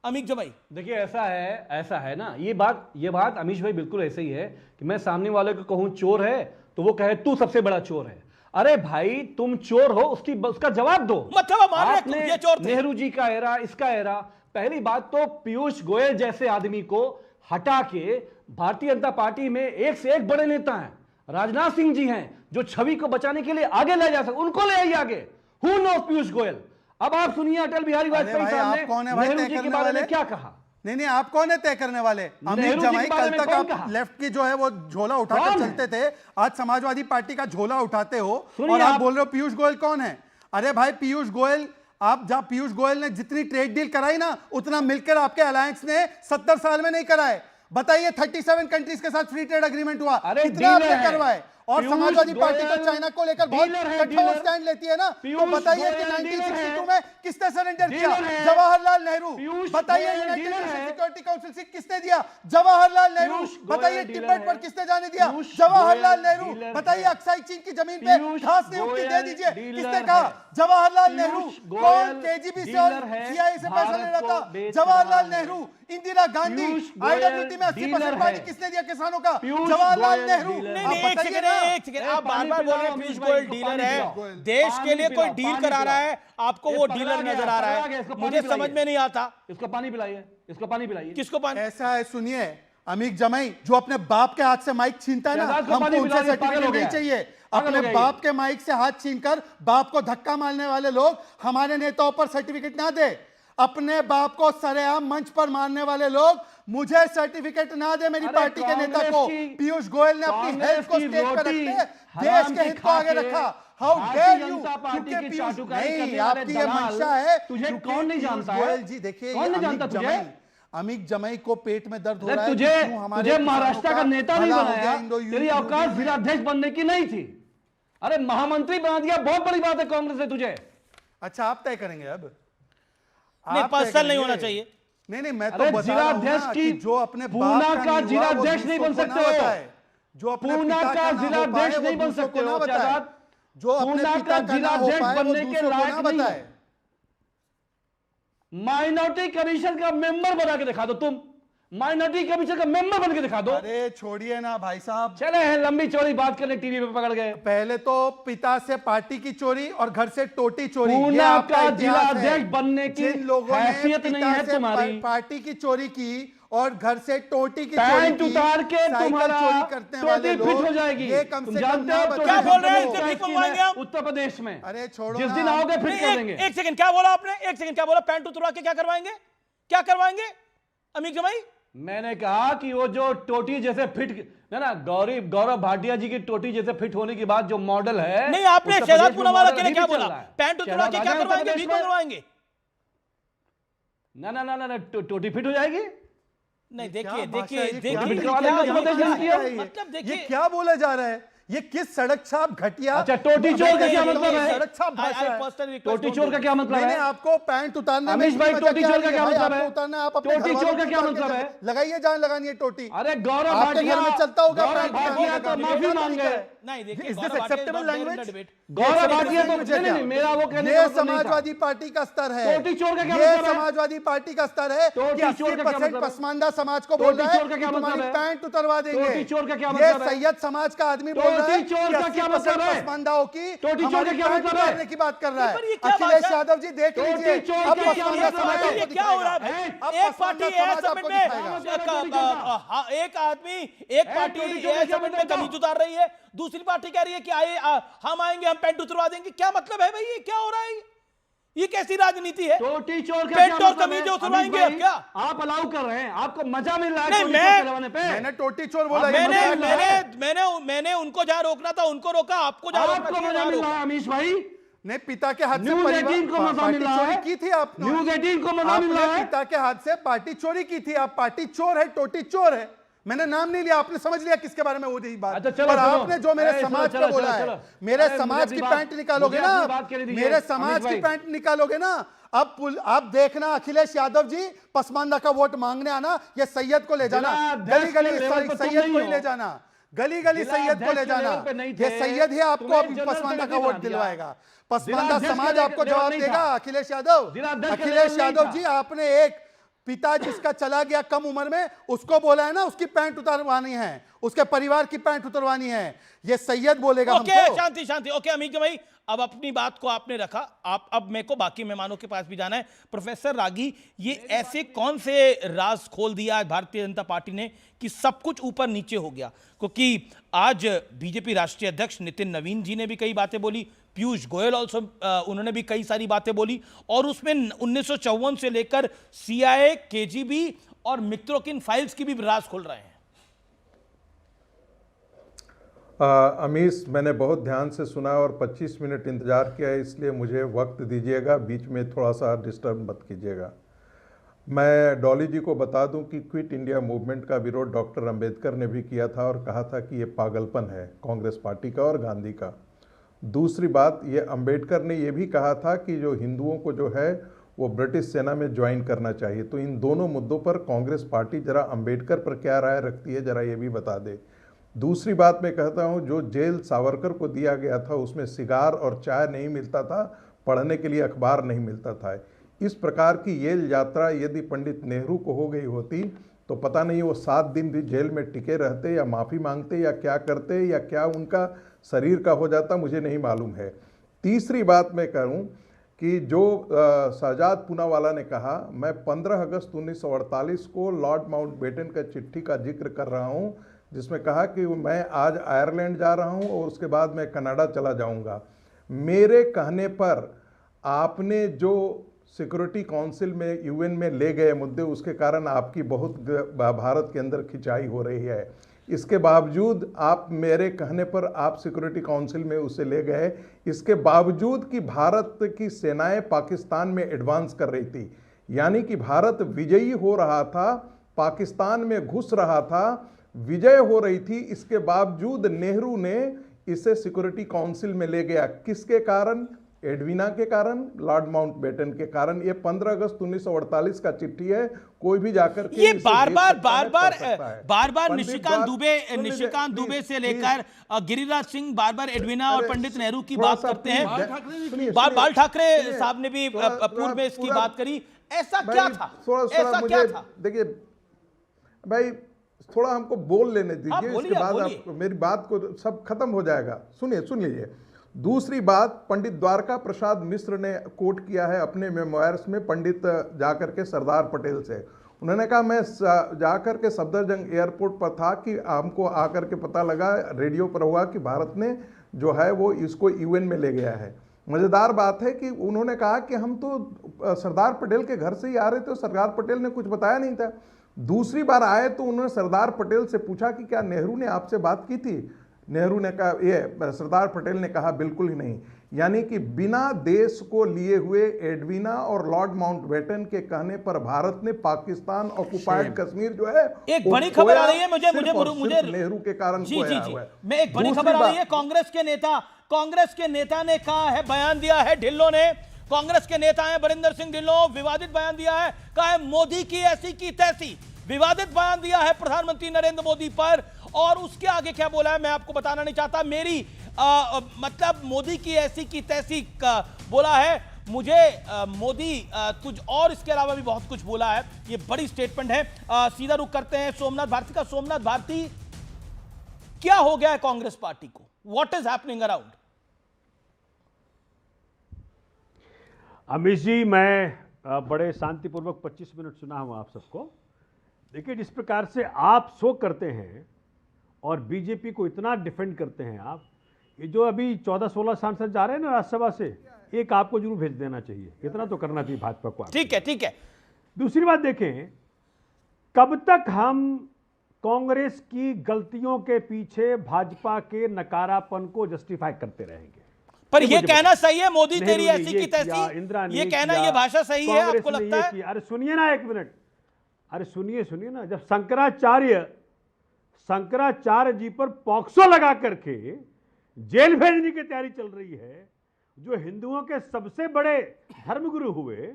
Amish जमाई। देखिए, ऐसा है ना, ये बात अमीश भाई बिल्कुल ऐसे ही है कि मैं सामने वाले को कहूं चोर है तो वो कहे तू सबसे बड़ा चोर है। अरे भाई, तुम चोर हो, उसका जवाब दो। मतलब आपने ये चोर थे। नेहरू जी का एरा, इसका एरा, पहली बात तो पीयूष गोयल जैसे आदमी को हटा के भारतीय जनता पार्टी में एक से एक बड़े नेता हैं। राजनाथ सिंह जी हैं जो छवि को बचाने के लिए आगे ले जा सकते, उनको ले आइए आगे। Who know Piyush Goyal. अब आप सुनिए अटल बिहारी वाजपेयी साहब ने नेहरू जी के बारे में क्या कहा। नहीं, आप कौन है तय करने वाले? अमित जमाई, कल तक आप लेफ्ट की जो है वो झोला उठाकर चलते थे, आज समाजवादी पार्टी का झोला उठाते हो और आप बोल रहे हो पीयूष गोयल कौन है? अरे भाई, पीयूष गोयल, पीयूष गोयल ने जितनी ट्रेड डील कराई ना, उतना मिलकर आपके अलायंस ने 70 साल में नहीं कराए। बताइए, 37 कंट्रीज के साथ फ्री ट्रेड एग्रीमेंट हुआ, कितना आपने करवाए? और समाजवादी पार्टी तो चाइना को लेकर बहुत कठोर स्टैंड लेती है ना, तो बताइए कि 1962 में किसने सरेंडर किया? जवाहरलाल नेहरू। बताइए, United nation security council seat किसने दिया? जवाहरलाल नेहरू। बताइए, तिब्बत पर किसने जाने दिया? जवाहरलाल नेहरू। बताइए, अक्साई चीन की जमीन पे घास नहीं उगती, दे दीजिए, किसने कहा? जवाहरलाल नेहरू। कौन केजीबी से और सीआईए से पैसा ले रहा था? जवाहरलाल नेहरू। इंदिरा गांधी। आईडब्ल्यूटी में 80% पानी किसने दिया किसानों का? जवाहरलाल नेहरू। एक सेकंड, आप बार-बार बोल रहे हैं पीयूष गोयल डीलर है, देश के लिए कोई डील करा रहा है, आपको वो डीलर नजर आ रहा है, मुझे समझ में नहीं आता। इसको पानी पिलाइए, इसको पानी पिलाइए। किसको पानी? ऐसा है, सुनिए, अमीक जमाई जो अपने बाप के हाथ से माइक छीनता है ना, हमको उनसे सर्टिफिकेट नहीं चाहिए। अपने बाप के माइक से हाथ छीनकर बाप को धक्का मारने वाले लोग हमारे नेताओं पर सर्टिफिकेट ना दे। अपने बाप को सरेआम मंच पर मारने वाले लोग मुझे सर्टिफिकेट ना दे, मेरी पार्टी के नेता को। पीयूष गोयल ने अपनी हेल्थ को स्टेज पर रखते देश के हित को आगे रखा। How dare you? क्योंकि पीयूष नहीं, आपकी ये मंशा है। तुझे कौन नहीं जानता है? गोयल जी, देखिए, कौन नहीं जानता तुझे? अमित जमाई को पेट में दर्द हो रहा है। तुझे महाराष्ट्र का नेता नहीं बनाया, तेरी औकात जिलाध्यक्ष बनने की नहीं थी। अरे महामंत्री बना दिया, बहुत बड़ी बात है कांग्रेस ने तुझे। अच्छा, आप तय करेंगे अब? नहीं, पर्सनल नहीं होना चाहिए। नहीं, मैं तो बता रहा हूं ना कि जो अपने पूना का जिलाध्यक्ष नहीं बन सकते हो, जो अपने पूना का जिलाध्यक्ष नहीं बन सकते हो, जो अपने पिता का जिलाध्यक्ष बनने के लायक बताए। माइनॉरिटी कमीशन का मेंबर बना के दिखा दो, तुम माइनॉरिटी कमीशन का मेंबर बन के दिखा दो। अरे छोड़िए ना भाई साहब, चले हैं लंबी चौड़ी बात करने, टीवी पे पकड़ गए। पहले तो पिता से पार्टी की चोरी और घर से टोटी चोरी। पूना का जिलाध्यक्ष बनने की जिन लोगों हैसियत ने नहीं है तुम्हारी, पार्टी की चोरी की और घर से टोटी की पैंट उतार के तुम्हारा चोरी करते वाले टोटी फिट हो जाएगी। ये कम से कम ना बताओ। क्या बोल रहे हैं? भीख मंगवाएंगे आप उत्तर प्रदेश में? अरे छोड़ो, जिस दिन आओगे फिट कर देंगे। एक सेकंड, क्या बोला आपने? एक सेकंड, क्या बोला? पैंट उतरवा के क्या करवाएंगे? क्या करवाएंगे अमीक जमाई? मैंने कहा कि वो जो टोटी जैसे फिट ना गौरव भाटिया जी की टोटी जैसे फिट होने के बाद जो मॉडल है। नहीं, आपने शहजाद पूनावाला के लिए क्या बोला? पैंट उतरवा के क्या करवाएंगे? भीख मंगवाएंगे? ना, टोटी फिट हो जाएगी। नहीं, देखिए, ये क्या बोला जा रहा है? ये किस सड़क छाप घटिया। अच्छा, टोटी चोर का क्या मतलब है? सड़क छाप भाषा है। टोटी चोर का क्या मतलब है? आपको पैंट उतारने में अमीश भाई, टोटी चोर का क्या मतलब है? उतारना, आप टोटी चोर का क्या मतलब है? लगाइए, जहां लगानी है टोटी। अरे गौरव भाटिया में चलता होगा, तो माफी मांग गए। नहीं, देखिए, is this acceptable language? Gaurav Bhatia तो नहीं, मेरा वो कहने ये समाजवादी पार्टी का स्तर है। टोटी चोर का क्या ये मतलब है? समाजवादी पार्टी का स्तर है कि 80% पसमानदा समाज को बोल रहा है कि तुम्हारी पैंट उतरवा देंगे। टोटी चोर का क्या ये मतलब है? सैयद समाज का आदमी बोल रहा है, टोटी चोर का क्या मतलब है? पसमानदाओं की टोटी चोर का क्या मतलब है? की बात कर रहा पर ये है। क्या अखिलेश बात है? यादव जी, देख लीजिए, टोटी चोर अब का क्या पसमानदा मतलब समाज है? आपको ये क्या हो रहा है? दिखाएगा। अब एक पार्टी पसमानदा समाज एएसएमएन आपको में दिखाएगा। एक आदमी एक पार्टी एएसएमएन में कमीज उतार रही है, दूसरी तीसरी पार्टी कह रही है कि हम आएंगे, हम पैंट उतरवा देंगे। क्या मतलब है भाई, ये क्या हो रहा है? ये कैसी राजनीति है? टोटी चोर का पेंट क्या और मतलब कमीज है? उतरवाएंगे अमित अब क्या? आप अलाउ कर रहे हैं, आपको मजा मिल रहा है नहीं, टोटी चोर करवाने पे? मैंने टोटी चोर बोला? मैंने उनको जहां रोकना था उनको रोका, आपको जहां रोकना आपको था मजा वहां मिल रोका। रहा है अमीश भाई? नहीं, पिता के हाथ से न्यूज़ 18 को मजा मिल रहा चोरी है? की थी आपने। न्यूज़ 18 को मजा मिल रहा है? पिता के हाथ से पार्टी चोरी की थी। आप पार्टी चोर है, टोटी चोर है। मैंने नाम नहीं लिया, आपने समझ लिया किसके बारे में वो रही बात। अच्छा, चलो, और चलो। आपने जो मेरे समाज पे बोला है, मेरे समाज की पैंट निकालोगे ना, मेरे समाज की पैंट निकालोगे ना, अब आप देखना अखिलेश यादव जी पसमानदा का वोट मांगने आना, ये सैयद को ले जाना, गली गली सैयद को ही ले जाना, गली गली सैयद को ले जाना। ये सैयद ही आपको अभी पसमानदा का वोट दिलवाएगा। पसमानदा समाज आपको जवाब देगा। अखिलेश यादव जी, आपने एक पिता जिसका चला गया कम उम्र में, उसको बोला है ना उसकी पैंट उतरवानी है, उसके परिवार की पैंट उतरवानी है। ये सैयद बोलेगा हमको। शांति शांति। ओके अमीर भाई, अब अपनी बात को आपने रखा, आप अब मेरे को बाकी मेहमानों के पास भी जाना है। प्रोफेसर रागी, ये ऐसे कौन से राज खोल दिया आज भारतीय जनता पार्टी ने कि सब कुछ ऊपर नीचे हो गया? क्योंकि आज बीजेपी राष्ट्रीय अध्यक्ष नितिन नवीन जी ने भी कई बातें बोली, पीयूष गोयल ऑल्सो उन्होंने भी कई सारी बातें बोली, और उसमें 1954 से लेकर सीआईए, केजीबी और मित्रों की फाइल्स की भी राज खोल रहे हैं। अमीश, मैंने बहुत ध्यान से सुना और 25 मिनट इंतजार किया है, इसलिए मुझे वक्त दीजिएगा, बीच में थोड़ा सा डिस्टर्ब मत कीजिएगा। मैं डॉली जी को बता दूं कि क्विट इंडिया मूवमेंट का विरोध डॉक्टर अंबेडकर ने भी किया था और कहा था कि ये पागलपन है कांग्रेस पार्टी का और गांधी का। दूसरी बात, ये अंबेडकर ने ये भी कहा था कि जो हिंदुओं को जो है वो ब्रिटिश सेना में ज्वाइन करना चाहिए। तो इन दोनों मुद्दों पर कांग्रेस पार्टी जरा अंबेडकर पर क्या राय रखती है, जरा ये भी बता दे। दूसरी बात मैं कहता हूँ, जो जेल सावरकर को दिया गया था उसमें सिगार और चाय नहीं मिलता था, पढ़ने के लिए अखबार नहीं मिलता था। इस प्रकार की जेल यात्रा यदि पंडित नेहरू को हो गई होती तो पता नहीं वो 7 दिन भी जेल में टिके रहते या माफ़ी मांगते या क्या करते या क्या उनका शरीर का हो जाता, मुझे नहीं मालूम है। तीसरी बात मैं कहूँ कि जो शहजाद पूनावाला ने कहा, मैं 15 अगस्त 1948 को लॉर्ड माउंटबेटन का चिट्ठी का जिक्र कर रहा हूँ जिसमें कहा कि मैं आज आयरलैंड जा रहा हूँ और उसके बाद मैं कनाडा चला जाऊँगा। मेरे कहने पर आपने जो सिक्योरिटी काउंसिल में यूएन में ले गए मुद्दे, उसके कारण आपकी बहुत भारत के अंदर खिंचाई हो रही है। इसके बावजूद आप मेरे कहने पर आप सिक्योरिटी काउंसिल में उसे ले गए, इसके बावजूद कि भारत की सेनाएं पाकिस्तान में एडवांस कर रही थी, यानी कि भारत विजयी हो रहा था, पाकिस्तान में घुस रहा था, विजय हो रही थी, इसके बावजूद नेहरू ने इसे सिक्योरिटी काउंसिल में ले गया। किसके कारण? एडवीना के कारण, लॉर्ड माउंटबेटन के कारण। ये 15 अगस्त 1948 का चिट्ठी है, कोई भी जाकर के ये बार बार निशिकांत दुबे से लेकर गिरिराज सिंह बार बार एडवीना और पंडित नेहरू की बात करते हैं। बाल ठाकरे साहब ने भी पूर्व में इसकी बात करी। ऐसा क्या था? ऐसा क्या था? देखिए भाई, थोड़ा हमको बोल लेने दीजिए, इसके बाद आप मेरी बात को सब खत्म हो जाएगा। सुन लीजिए। दूसरी बात, पंडित द्वारका प्रसाद मिश्र ने कोट किया है अपने मेमोयर्स में पंडित जाकर के सरदार पटेल से। उन्होंने कहा, मैं जाकर के सफदरजंग एयरपोर्ट पर था कि हमको आकर के पता लगा, रेडियो पर हुआ कि भारत ने जो है वो इसको यूएन में ले गया है। मज़ेदार बात है कि उन्होंने कहा कि हम तो सरदार पटेल के घर से ही आ रहे थे, सरदार पटेल ने कुछ बताया नहीं था। दूसरी बार आए तो उन्होंने सरदार पटेल से पूछा कि क्या नेहरू ने आपसे बात की थी? नेहरू ने कहा, ये सरदार पटेल ने कहा बिल्कुल ही नहीं। यानी कि बिना देश को लिए हुए एडवीना और लॉर्ड माउंटबेटन के कहने पर भारत ने पाकिस्तान ऑक्युपाइड कश्मीर जो है, एक बड़ी खबर आ रही है मुझे नेहरू के कारण खोया हुआ है। मैं एक बड़ी खबर आ रही है, कांग्रेस के नेता ने कहा है, बयान दिया है ढिल्लों ने, कांग्रेस के नेता हैं बरिंदर सिंह ढिल्लों, विवादित बयान दिया है, कहा है मोदी की ऐसी की तैसी, विवादित बयान दिया है प्रधानमंत्री नरेंद्र मोदी पर। और उसके आगे क्या बोला है मैं आपको बताना नहीं चाहता। मेरी मतलब मोदी की ऐसी की तैसी बोला है, मुझे मोदी तुझ, और इसके अलावा भी बहुत कुछ बोला है। ये बड़ी स्टेटमेंट है। सीधा रुख करते हैं सोमनाथ भारती का। सोमनाथ भारती, क्या हो गया है कांग्रेस पार्टी को? What is happening around? Amish ji, मैं बड़े शांतिपूर्वक 25 मिनट सुना हूं आप सबको। देखिए, जिस प्रकार से आप शो करते हैं और बीजेपी को इतना डिफेंड करते हैं आप, ये जो अभी 14-16 सांसद जा रहे हैं ना राज्यसभा से, एक आपको जरूर भेज देना चाहिए, इतना तो करना चाहिए भाजपा को। ठीक है, ठीक है। दूसरी बात देखें, कब तक हम कांग्रेस की गलतियों के पीछे भाजपा के नकारापन को जस्टिफाई करते रहेंगे? पर ये कहना सही है मोदी तेरी नेहरू ने ऐसी ये की किया, तैसी, इंदिरा ने ये ये कहना, किया, ये भाषा सही है कांग्रेस आपको ने लगता ये है? किया। अरे सुनिए ना एक मिनट, अरे सुनिए ना, जब शंकराचार्य जी पर पॉक्सो लगा करके जेल भेजने की तैयारी चल रही है, जो हिंदुओं के सबसे बड़े धर्मगुरु हुए,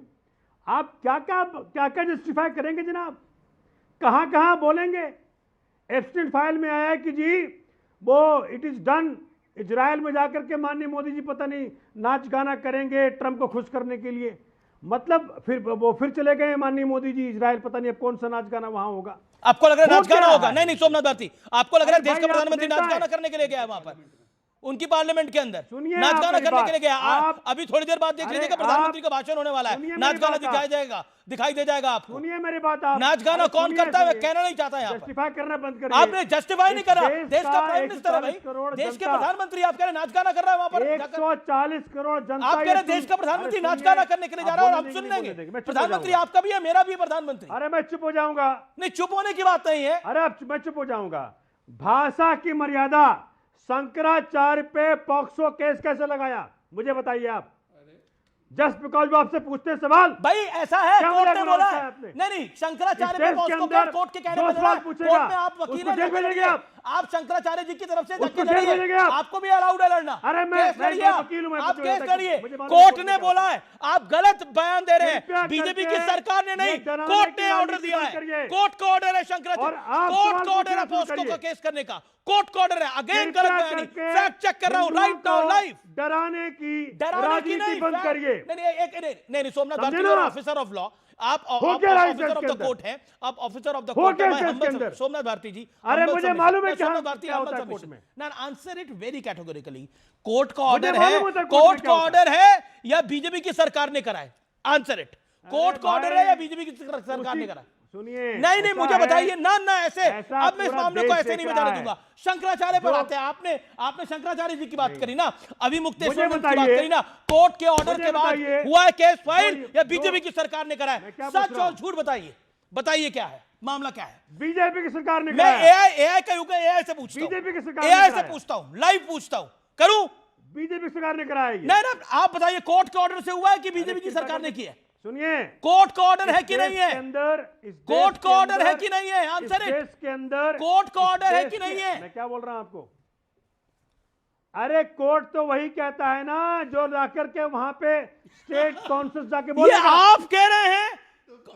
आप क्या क्या जस्टिफाई करेंगे जनाब? कहां कहां बोलेंगे? एप्स्टीन फाइल में आया है कि जी वो इट इज डन, इजराइल में जाकर के माननीय मोदी जी पता नहीं नाच गाना करेंगे ट्रंप को खुश करने के लिए। मतलब फिर चले गए माननीय मोदी जी इजराइल, पता नहीं अब कौन सा नाच गाना वहां होगा। आपको लग रहा है नाच गाना होगा? नहीं सोमनाथ भारती, आपको लग रहा है देश का प्रधानमंत्री नाच गाना करने के लिए गया है वहां पर उनकी पार्लियामेंट के अंदर, नाच गाना करने के लिए गया? अभी थोड़ी देर बाद देख लीजिएगा प्रधानमंत्री का भाषण होने वाला है, नाच गाना दिखाई दे जाएगा आपको। सुनिए मेरी बात, आप नाच गाना कौन करता है मैं कहना नहीं चाहता यहाँ जस्टिफाई करना बंद करिए। आपने जस्टिफाई नहीं करा, देश का प्राइम मिनिस्टर है भाई, देश के प्रधानमंत्री, आप कह रहे नाच गाना कर रहा है वहां पर? 140 करोड़ जनता, आप कह रहे देश का प्रधानमंत्री नाच गाना करने के लिए जा रहा है और हम सुन लेंगे? प्रधानमंत्री आपका भी है, मेरा भी है प्रधानमंत्री। अरे मैं चुप हो जाऊंगा? नहीं, चुप होने की बात नहीं है। अरे अब मैं चुप हो जाऊंगा? भाषा की मर्यादा, शंकराचार्य पे पॉक्सो केस कैसे लगाया मुझे बताइए आप? जस्ट बिकॉज वो आपसे पूछते हैं सवाल, भाई ऐसा है, कोर्ट ने बोला है। आपने नहीं शंकराचार्य पे पॉक्सो केस कोर्ट के कहने पर सवाल पूछेगा, कोर्ट में आप वकील हैं, भेजेंगे आप शंकराचार्य जी की तरफ से उसको जेल भेजेंगे आप? आपको भी अलाउड है लड़ना। अरे मैं वकील हूं, आप केस करिए, कोर्ट ने बोला है, आप गलत बयान दे रहे हैं। बीजेपी की सरकार ने नहीं, कोर्ट ने ऑर्डर दिया है, कोर्ट का ऑर्डर है शंकराचार्य, कोर्ट का ऑर्डर है पॉक्सो का केस करने का, कोर्ट का ऑर्डर है। अगेन गलत बयानी, फैक्ट चेक कर रहा हूं राइट नाउ लाइव। डराने की राजनीति बंद करिए। नहीं Somnath Bharti officer of law, आप ऑफिसर ऑफ द कोर्ट हैं, आप officer of the court. Somnath Bharti ji, अरे मुझे मालूम है सोमनाथ भारती कोर्ट में ना, answer it very categorically. Court का ऑर्डर है, कोर्ट का ऑर्डर है या बीजेपी की सरकार ने करा है? आंसर इट, कोर्ट का ऑर्डर है या बीजेपी की सरकार ने करा? सुनिए, नहीं मुझे बताइए ना ऐसे। अब मैं इस मामले को ऐसे नहीं बताने दूंगा। शंकराचार्य पर आते हैं, आपने शंकराचार्य जी की बात करी ना, अभी मुक्तेश्वर की बात करी ना, कोर्ट के ऑर्डर के बाद हुआ है केस फाइल या बीजेपी की सरकार ने करा है? सच और झूठ बताइए क्या है मामला, क्या है? बीजेपी की सरकार ने। मैं एआई का युग है, एआई से पूछता हूं, बीजेपी की सरकार एआई से पूछता हूं, लाइव पूछता हूं, करूं? बीजेपी की सरकार ने कराया। नहीं आप बताइए कोर्ट के ऑर्डर से हुआ है कि बीजेपी की सरकार ने किया? सुनिए, कोर्ट का ऑर्डर है कि नहीं है? कोर्ट का ऑर्डर है कि नहीं है? आंसर इट, के अंदर कोर्ट का ऑर्डर है कि नहीं है? मैं क्या बोल रहा हूं आपको? अरे कोर्ट तो वही कहता है ना जो जाकर के वहां पे स्टेट काउंसिल जाके बोले। ये आप कह रहे हैं,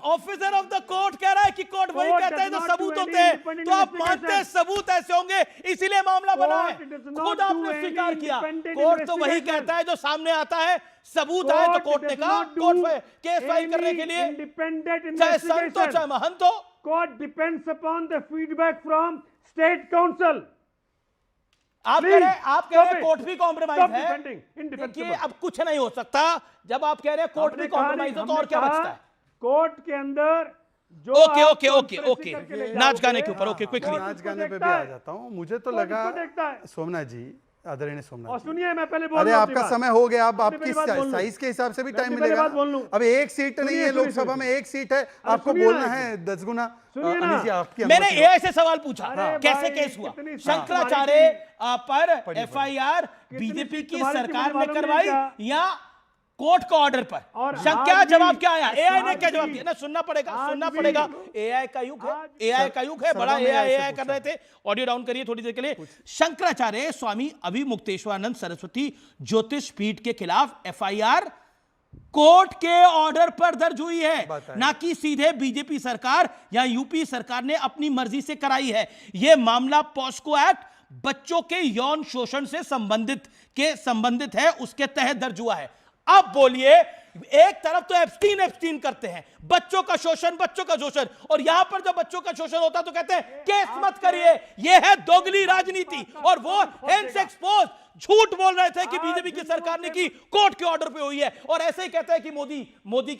ऑफिसर ऑफ द कोर्ट कह रहा है कि कोर्ट वही कहता है तो सबूत होते हैं, तो आप मानते हैं सबूत ऐसे होंगे इसीलिए मामला बना है? खुद आपने स्वीकार किया, कोर्ट तो वही कहता है जो सामने आता है, सबूत आए तो कोर्ट ने कहा कोर्ट केस फाइल करने के लिए इंडिपेंडेंट, चाहे संत हो चाहे महंत हो, court depends upon the feedback from state council. आप कह रहे हैं कोर्ट भी कॉम्प्रोमाइज है। देखिए अब कुछ नहीं हो सकता, जब आप कह रहे हैं कोर्ट भी कॉम्प्रोमाइज हो तो और क्या बचता है? कोर्ट के अंदर जो ओके नाच गाने के ऊपर क्विकली नाच गाने पे भी आ जाता हूँ। मुझे तो लगा सोमनाथ जी, आदरणीय सोमनाथ, सुनिए मैं पहले अरे आपका समय हो गया, अब आपकी साइज के हिसाब से भी टाइम मिलेगा। अब एक सीट नहीं है लोकसभा में, एक सीट है, आपको बोलना है 10 गुना। मैंने एआई से सवाल पूछा, कैसे केस हुआ? शंकराचार्य पर एफआईआर बीजेपी की सरकार ने करवाई या कोर्ट का ऑर्डर पर? क्या जवाब क्या आया? एआई ने क्या जवाब दिया? ना सुनना पड़ेगा। एआई का युग है, बड़ा एआई कर रहे थे। ऑडियो डाउन करिए थोड़ी देर के लिए। शंकराचार्य स्वामी अभिमुक्तेश्वरानंद सरस्वती ज्योतिष पीठ के खिलाफ एफआईआर कोर्ट के ऑर्डर पर दर्ज हुई है, ना कि सीधे बीजेपी सरकार या यूपी सरकार ने अपनी मर्जी से कराई है। यह मामला पॉस्को एक्ट बच्चों के यौन शोषण से संबंधित है, उसके तहत दर्ज हुआ है। अब बोलिए, एक तरफ तो एप्स्टीन करते हैं, बच्चों का शोषण, और यहां पर जब बच्चों का शोषण होता तो कहते हैं केस मत करिए। यह है दोगली राजनीति। और वो हेंस एक्सपोज झूठ बोल रहे थे कि बीजेपी की सरकार ने की, कोर्ट के ऑर्डर पे हुई है, और ऐसे ही कहते हैं कि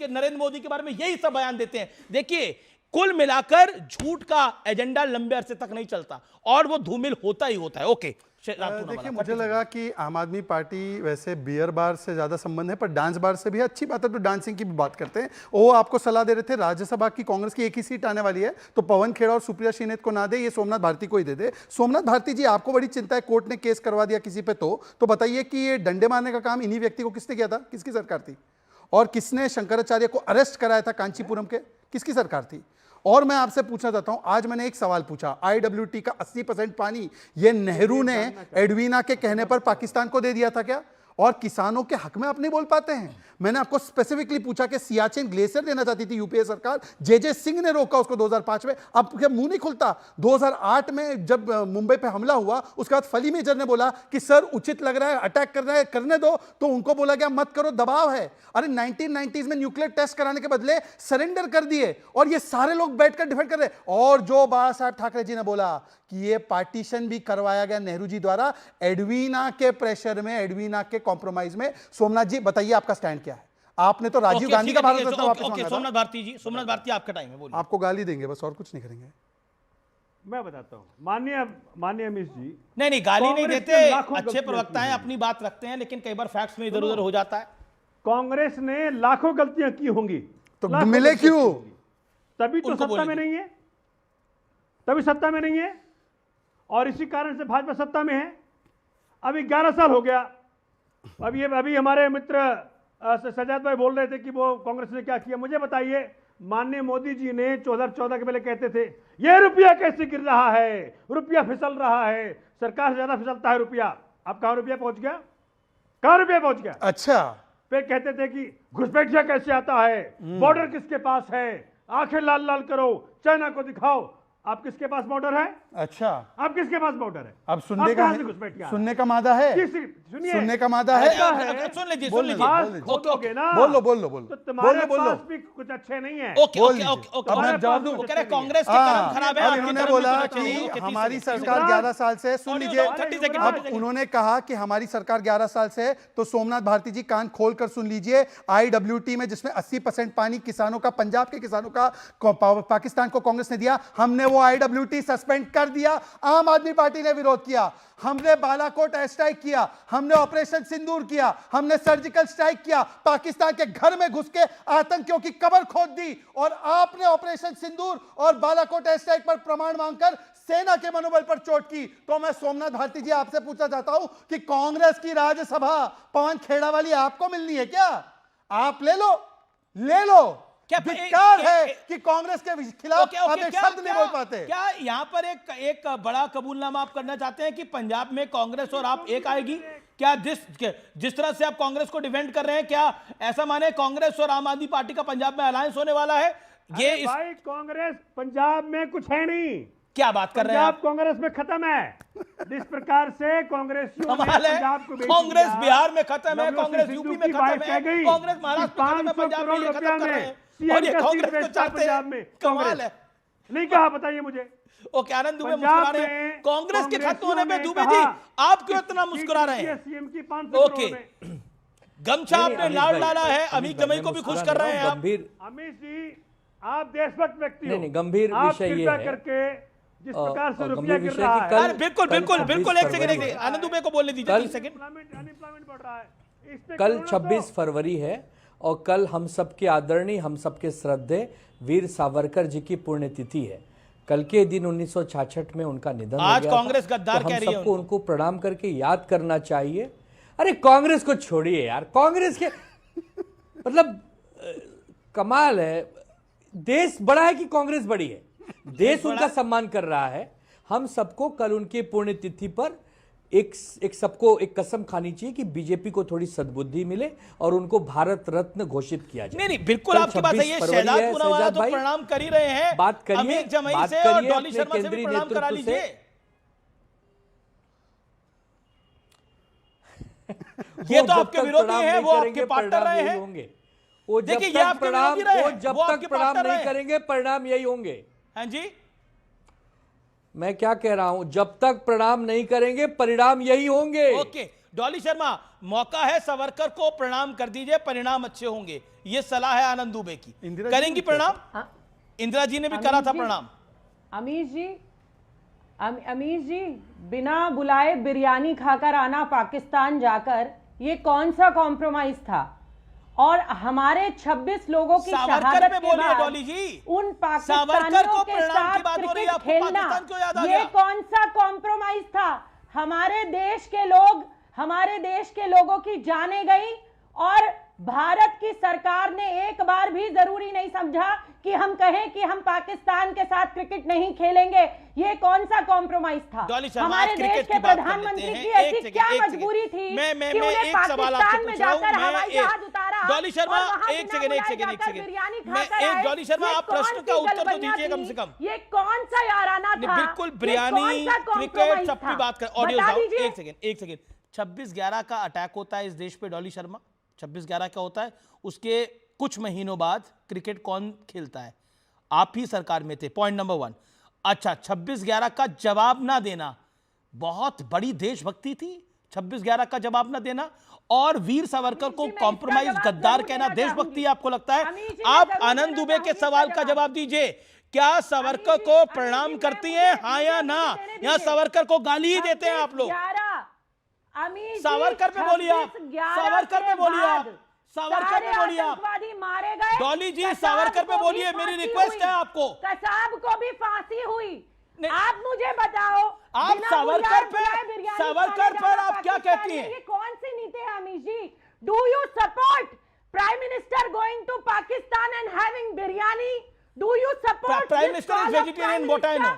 नरेंद्र मोदी के बारे में यही सब बयान देते हैं। देखिए कुल मिलाकर झूठ का एजेंडा लंबे अरसे तक नहीं चलता और वो धूमिल होता ही होता है। ओके देखिए, मुझे लगा कि आम आदमी पार्टी वैसे बियर बार से ज्यादा संबंध है, पर डांस बार से भी अच्छी बात है, तो डांसिंग की भी बात करते हैं। वो आपको सलाह दे रहे थे राज्यसभा की कांग्रेस की एक ही सीट आने वाली है, तो पवन खेड़ा और सुप्रिया श्रीनेत को ना दे, ये सोमनाथ भारती को ही दे दे। सोमनाथ भारती जी, आपको बड़ी चिंता है, कोर्ट ने केस करवा दिया किसी पे, तो बताइए कि ये डंडे मारने का काम इन्हीं व्यक्ति को किसने किया था, किसकी सरकार थी? और किसने शंकराचार्य को अरेस्ट कराया था कांचीपुरम के, किसकी सरकार थी? और मैं आपसे पूछना चाहता हूं, आज मैंने एक सवाल पूछा, IWT का 80% पानी ये नेहरू ने एडवीना के कहने पर पाकिस्तान को दे दिया था क्या? और किसानों के हक में आप नहीं बोल पाते हैं। मैंने आपको स्पेसिफिकली पूछा कि सियाचिन ग्लेशियर देना चाहती थी यूपीए सरकार, जे सिंह ने रोका उसको 2005 में, अब मुंह नहीं खुलता। 2008 में जब मुंबई पे हमला हुआ, उसके बाद फली मेजर ने बोला कि सर उचित लग रहा है, अटैक करना है करने दो, तो उनको बोला गया मत करो, दबाव है। अरे 1990s में न्यूक्लियर टेस्ट कराने के बदले सरेंडर कर दिए, और ये सारे लोग बैठकर डिफेंड कर रहे। और जो बाला साहब ठाकरे जी ने बोला कि ये पार्टीशन भी करवाया गया नेहरू जी द्वारा, एडवीना के प्रेशर में, एडवीना के कॉम्प्रोमाइज में। सोमनाथ जी बताइए, आपका स्टैंड क्या है? आपने तो राजीव गांधी का भारत रत्न वापस मांगा था। सोमनाथ भारती जी, सोमनाथ भारती आपका टाइम है, बोलिए। आपको गाली देंगे बस, और कुछ नहीं करेंगे। मैं बताता हूं, माननीय अमित जी, नहीं गाली नहीं देते, अच्छे प्रवक्ता हैं, अपनी बात रखते हैं, लेकिन कई बार फैक्ट्स में इधर उधर हो जाता है। कांग्रेस ने लाखों गलतियां की होंगी, तो मिले क्यों? तभी तो सत्ता में नहीं है, तभी सत्ता में नहीं है, और इसी कारण से भाजपा सत्ता में है। अभी 11 साल हो गया। अभी हमारे मित्र सजाद भाई बोल रहे थे कि वो कांग्रेस ने क्या किया। मुझे बताइए, माननीय मोदी जी ने 2014 के पहले कहते थे ये रुपया कैसे गिर रहा है, रुपया फिसल रहा है, सरकार से ज्यादा फिसलता है रुपया। अब कहां रुपया पहुंच गया, कहां रुपया पहुंच गया? अच्छा, फिर कहते थे कि घुसपैठिया कैसे आता है, बॉर्डर किसके पास है, आंखें लाल लाल करो, चाइना को दिखाओ। आप किसके पास बॉर्डर है? अच्छा, आप किसके पास बॉर्डर है? अब सुनने का मादा है, सुनने का मादा है। सुन लीजिए बोल लो तो तुम्हारे पास भी कुछ अच्छे नहीं है। अब मैं जवाब दूं, कांग्रेस के कदम खराब है। उन्होंने बोला कि हमारी सरकार 11 साल से, सुन लीजिए, अब उन्होंने कहा कि हमारी सरकार 11 साल से, तो सोमनाथ भारती जी कान खोलकर सुन लीजिए। IWT में जिसमें 80% पानी किसानों का, पंजाब के किसानों का पाकिस्तान को कांग्रेस ने दिया, हमने IWT सस्पेंड कर दिया। आम आदमी पार्टी ने विरोध किया, हमने बालाकोट एयर स्ट्राइक किया, हमने ऑपरेशन सिंदूर किया, हमने सर्जिकल स्ट्राइक किया, पाकिस्तान के घर में घुस के आतंकियों की कब्र खोद दी। और आपने ऑपरेशन सिंदूर और बालाकोट एयर स्ट्राइक पर प्रमाण मांगकर सेना के मनोबल पर चोट की। तो मैं सोमनाथ भारती जी आपसे पूछना चाहता हूं कि कांग्रेस की राज्यसभा पवन खेड़ा वाली आपको मिलनी है क्या? आप ले लो। क्या धिक्कार है कि कांग्रेस के खिलाफ आप एक शब्द नहीं बोल पाते? क्या यहाँ पर एक बड़ा कबूलनामा आप करना चाहते हैं कि पंजाब में कांग्रेस और आप एक आएगी? क्या जिस तरह से आप कांग्रेस को डिफेंड कर रहे हैं, क्या ऐसा माने कांग्रेस और आम आदमी पार्टी का पंजाब में अलायंस होने वाला है? भाई कांग्रेस पंजाब में कुछ है नहीं। क्या बात कर रहे हैं आप? कांग्रेस में खत्म है। जिस प्रकार से कांग्रेसियों ने पंजाब को कांग्रेस बिहार में खत्म है, कांग्रेस यूपी में खत्म है, कांग्रेस महाराष्ट्र में खत्म है, पंजाब में खत्म कर रहे हैं। और ये कांग्रेस तो चाहते हैं, कमाल है। नहीं कहा, बताइए मुझे। ओके, आनंद दुबे मुस्कुरा रहे हैं। कांग्रेस के खत्म होने पे दुबे जी आप क्यों इतना मुस्कुरा रहे हैं? ओके, गमछा आपने लाल डाला है, अमित जमई को भी खुश कर रहे हैं आप। अमित जी, आप देशभक्त व्यक्ति हो। नहीं, गंभीर विषय ये है करके जिस प्रकार से रुपया गिर रहा है। बिल्कुल एक सेकंड, आनंद दुबे को बोलने दीजिए 30 सेकंड। अनएम्प्लॉयमेंट बढ़ रहा है। कल 26 फरवरी है और कल हम सबके आदरणीय, हम सबके श्रद्धेय वीर सावरकर जी की पुण्यतिथि है। कल के दिन 1966 में उनका निधन हो गया। कांग्रेस गद्दार तो कह रही है, सबको उनको प्रणाम करके याद करना चाहिए। अरे कांग्रेस को छोड़िए यार, कांग्रेस के मतलब कमाल है। देश बड़ा है कि कांग्रेस बड़ी है? देश उनका सम्मान कर रहा है। हम सबको कल उनकी पुण्यतिथि पर एक सबको एक कसम खानी चाहिए कि बीजेपी को थोड़ी सद्बुद्धि मिले और उनको भारत रत्न घोषित किया जाए। नहीं, बिल्कुल आपकी बात है। ये शहजाद पूनावाला तो प्रणाम कर ही रहे हैं, बात करिए, अमित जमई से और डॉली शर्मा से भी प्रणाम करा लीजिए। ये तो आपके विरोधी हैं, वो आपके पार्टनर रहे हैं। वो जब तक प्रणाम नहीं करेंगे, परिणाम यही होंगे। हाँ जी, मैं क्या कह रहा हूं, जब तक प्रणाम नहीं करेंगे परिणाम यही होंगे। ओके, डॉली शर्मा, मौका है, सावरकर को प्रणाम कर दीजिए, परिणाम अच्छे होंगे। ये सलाह है आनंद दुबे की। करेंगी प्रणाम? इंदिरा जी ने भी करा था प्रणाम। अमीश जी, अमीश जी, बिना बुलाए बिरयानी खाकर आना पाकिस्तान जाकर, ये कौन सा कॉम्प्रोमाइज था? और हमारे 26 लोगों की शहादत के बाद डॉली जी, उन पाकिस्तानियों के साथ क्रिकेट खेलना, ये कौन सा कॉम्प्रोमाइज था? हमारे देश के लोगों की जानें गई और भारत की सरकार ने एक बार भी जरूरी नहीं समझा कि हम कहें कि हम पाकिस्तान के साथ क्रिकेट नहीं खेलेंगे। ये कौन सा कॉम्प्रोमाइज था? हमारे देश के प्रधानमंत्री की ऐसी क्या मजबूरी थी कि उन्हें पाकिस्तान में जाकर हवाई जहाज उतारा? डॉली शर्मा, एक सेकंड, डॉली शर्मा, आप प्रश्न का उत्तर तो दीजिए कम से कम। ये कौन सा याराना था? बिल्कुल बिरयानी, क्रिकेट, सबकी बात कर। ऑडियो एक सेकंड। 26/11 का अटैक होता है इस देश पे डॉली शर्मा, 26/11 का होता है, उसके कुछ महीनों बाद क्रिकेट कौन खेलता है? आप ही सरकार में थे। Point number 1। अच्छा, 26/11 का जवाब ना देना बहुत बड़ी देशभक्ति थी। 26/11 का जवाब ना देना और वीर सावरकर को कॉम्प्रोमाइज गद्दार कहना देशभक्ति आपको लगता है? आप आनंद दुबे के सवाल का जवाब दीजिए। क्या सावरकर को प्रणाम करती हैं, हाँ या ना? या सावरकर को गाली ही देते हैं आप लोग? सावरकर पे बोलिए आप, सावरकर पे बोलिए आप, सावरकर पे बोलिए आप। मारे गए डॉली जी, सावरकर पे बोलिए, मेरी रिक्वेस्ट है आपको। कसाब को भी फांसी हुई। आप मुझे बताओ, आप सावरकर पर आप क्या कहती हैं? ये कौन सी नीति है Amish ji? Do you support prime minister going to Pakistan and having biryani? Do you support prime minister is vegetarian, what I know,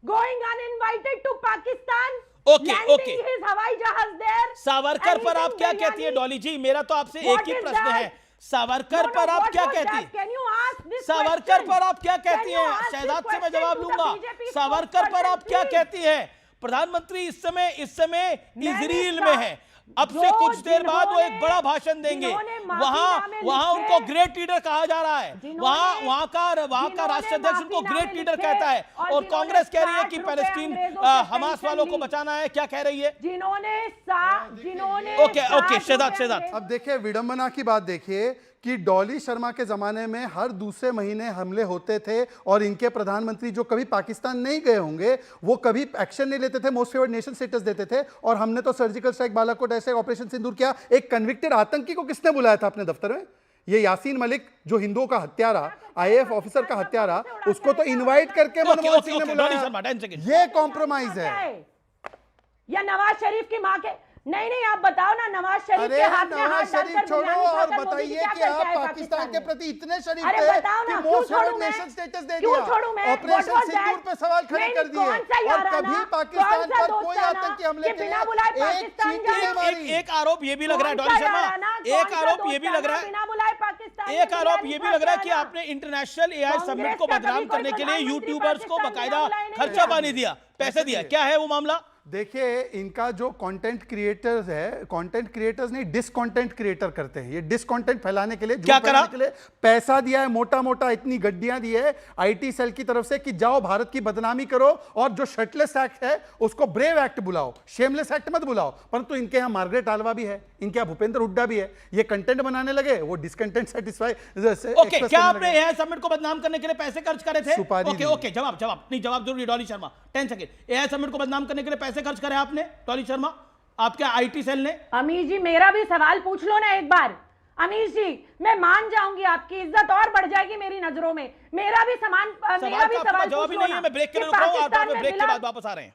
going uninvited to Pakistan? Okay. हवाई जहाज देर। सावरकर पर आप क्या कहती है डॉली जी? मेरा तो आपसे एक ही प्रश्न है, सावरकर पर आप क्या कहती हैं? सावरकर पर आप क्या कहती हैं? शहजाद से मैं जवाब लूंगा। सावरकर पर आप क्या कहती हैं? प्रधानमंत्री इस समय इजराइल में है, अब से कुछ देर बाद वो एक बड़ा भाषण देंगे। वहां उनको ग्रेट लीडर कहा जा रहा है, वहां का राष्ट्राध्यक्ष उनको ग्रेट लीडर कहता है, और कांग्रेस कह रही है कि पैलेस्टीन हमास वालों को बचाना है। क्या कह रही है? जिन्होंने ओके शहजाद। अब देखिए, विडंबना की बात देखिए कि डॉली शर्मा के ज़माने में हर दूसरे महीने हमले होते थे और इनके प्रधानमंत्री जो कभी पाकिस्तान नहीं गए होंगे वो कभी एक्शन नहीं लेते थे, मोस्ट फेवर्ड नेशन स्टेटस देते थे। और हमने तो सर्जिकल स्ट्राइक, बालाकोट ऐसे ऑपरेशन सिंदूर किया। एक कन्विक्टेड आतंकी को किसने बुलाया था अपने दफ्तर में? ये यासीन मलिक, जो हिंदुओं का हत्यारा, IAF ऑफिसर का हत्यारा, उसको तो इनवाइट करके मनमोहन सिंह ने बुलाया। ये कॉम्प्रोमाइज है। या नवाज शरीफ की मां के, नहीं आप बताओ ना, नवाज शरीफ के हाथ में हाथ डालकर छोड़ो और बताइए कि आप पाकिस्तान के प्रति इतने शरीफ थे कि मोस्ट फेवर्ड नेशन स्टेटस दे दिया, ऑपरेशन सिंदूर पे सवाल खड़े कर दिए और कभी पाकिस्तान पर कोई आतंकी हमले के लिए एक आरोप ये भी लग रहा है डॉली शर्मा, एक आरोप ये भी लग रहा है कि आपने इंटरनेशनल AI समिट को बदनाम करने के लिए यूट्यूबर्स को बाकायदा खर्चा पानी दिया, पैसे दिया। क्या है वो मामला? देखिए, इनका जो कंटेंट क्रिएटर्स है, कंटेंट क्रिएटर्स नहीं डिसकंटेंट क्रिएटर करते हैं। ये डिसकंटेंट फैलाने के लिए, क्या करा? के लिए पैसा दिया है, मोटा इतनी गड्डियां दी है IT सेल की तरफ से कि जाओ भारत की बदनामी करो, और जो शर्टलेस एक्ट है उसको ब्रेव एक्ट बुलाओ, शेमलेस एक्ट मत बुलाओ। परंतु इनके यहाँ मार्गरेट आल्वा भी है, इनके यहाँ भूपेंद्र हुड्डा भी है। ये कंटेंट बनाने लगे, वो डिसकंटेंट सेटिस्फाई। क्या आपने AI समिट को बदनाम करने के लिए पैसे खर्च करे थे? ओके, जवाब जरूरी। Dolly Sharma 10 second. AI summit को बदनाम करने के लिए पैसे खर्च करे आपने डॉली शर्मा, आपके IT सेल ने? अमीश जी, मेरा भी सवाल पूछ लो ना एक बार। अमीश जी, मैं मान जाऊंगी, आपकी इज्जत और बढ़ जाएगी मेरी नजरों में। मेरा भी सवाल जवाब ही नहीं है। मैं ब्रेक के लिए रुक रहा हूं, आप ब्रेक के बाद वापस आ रहे हैं।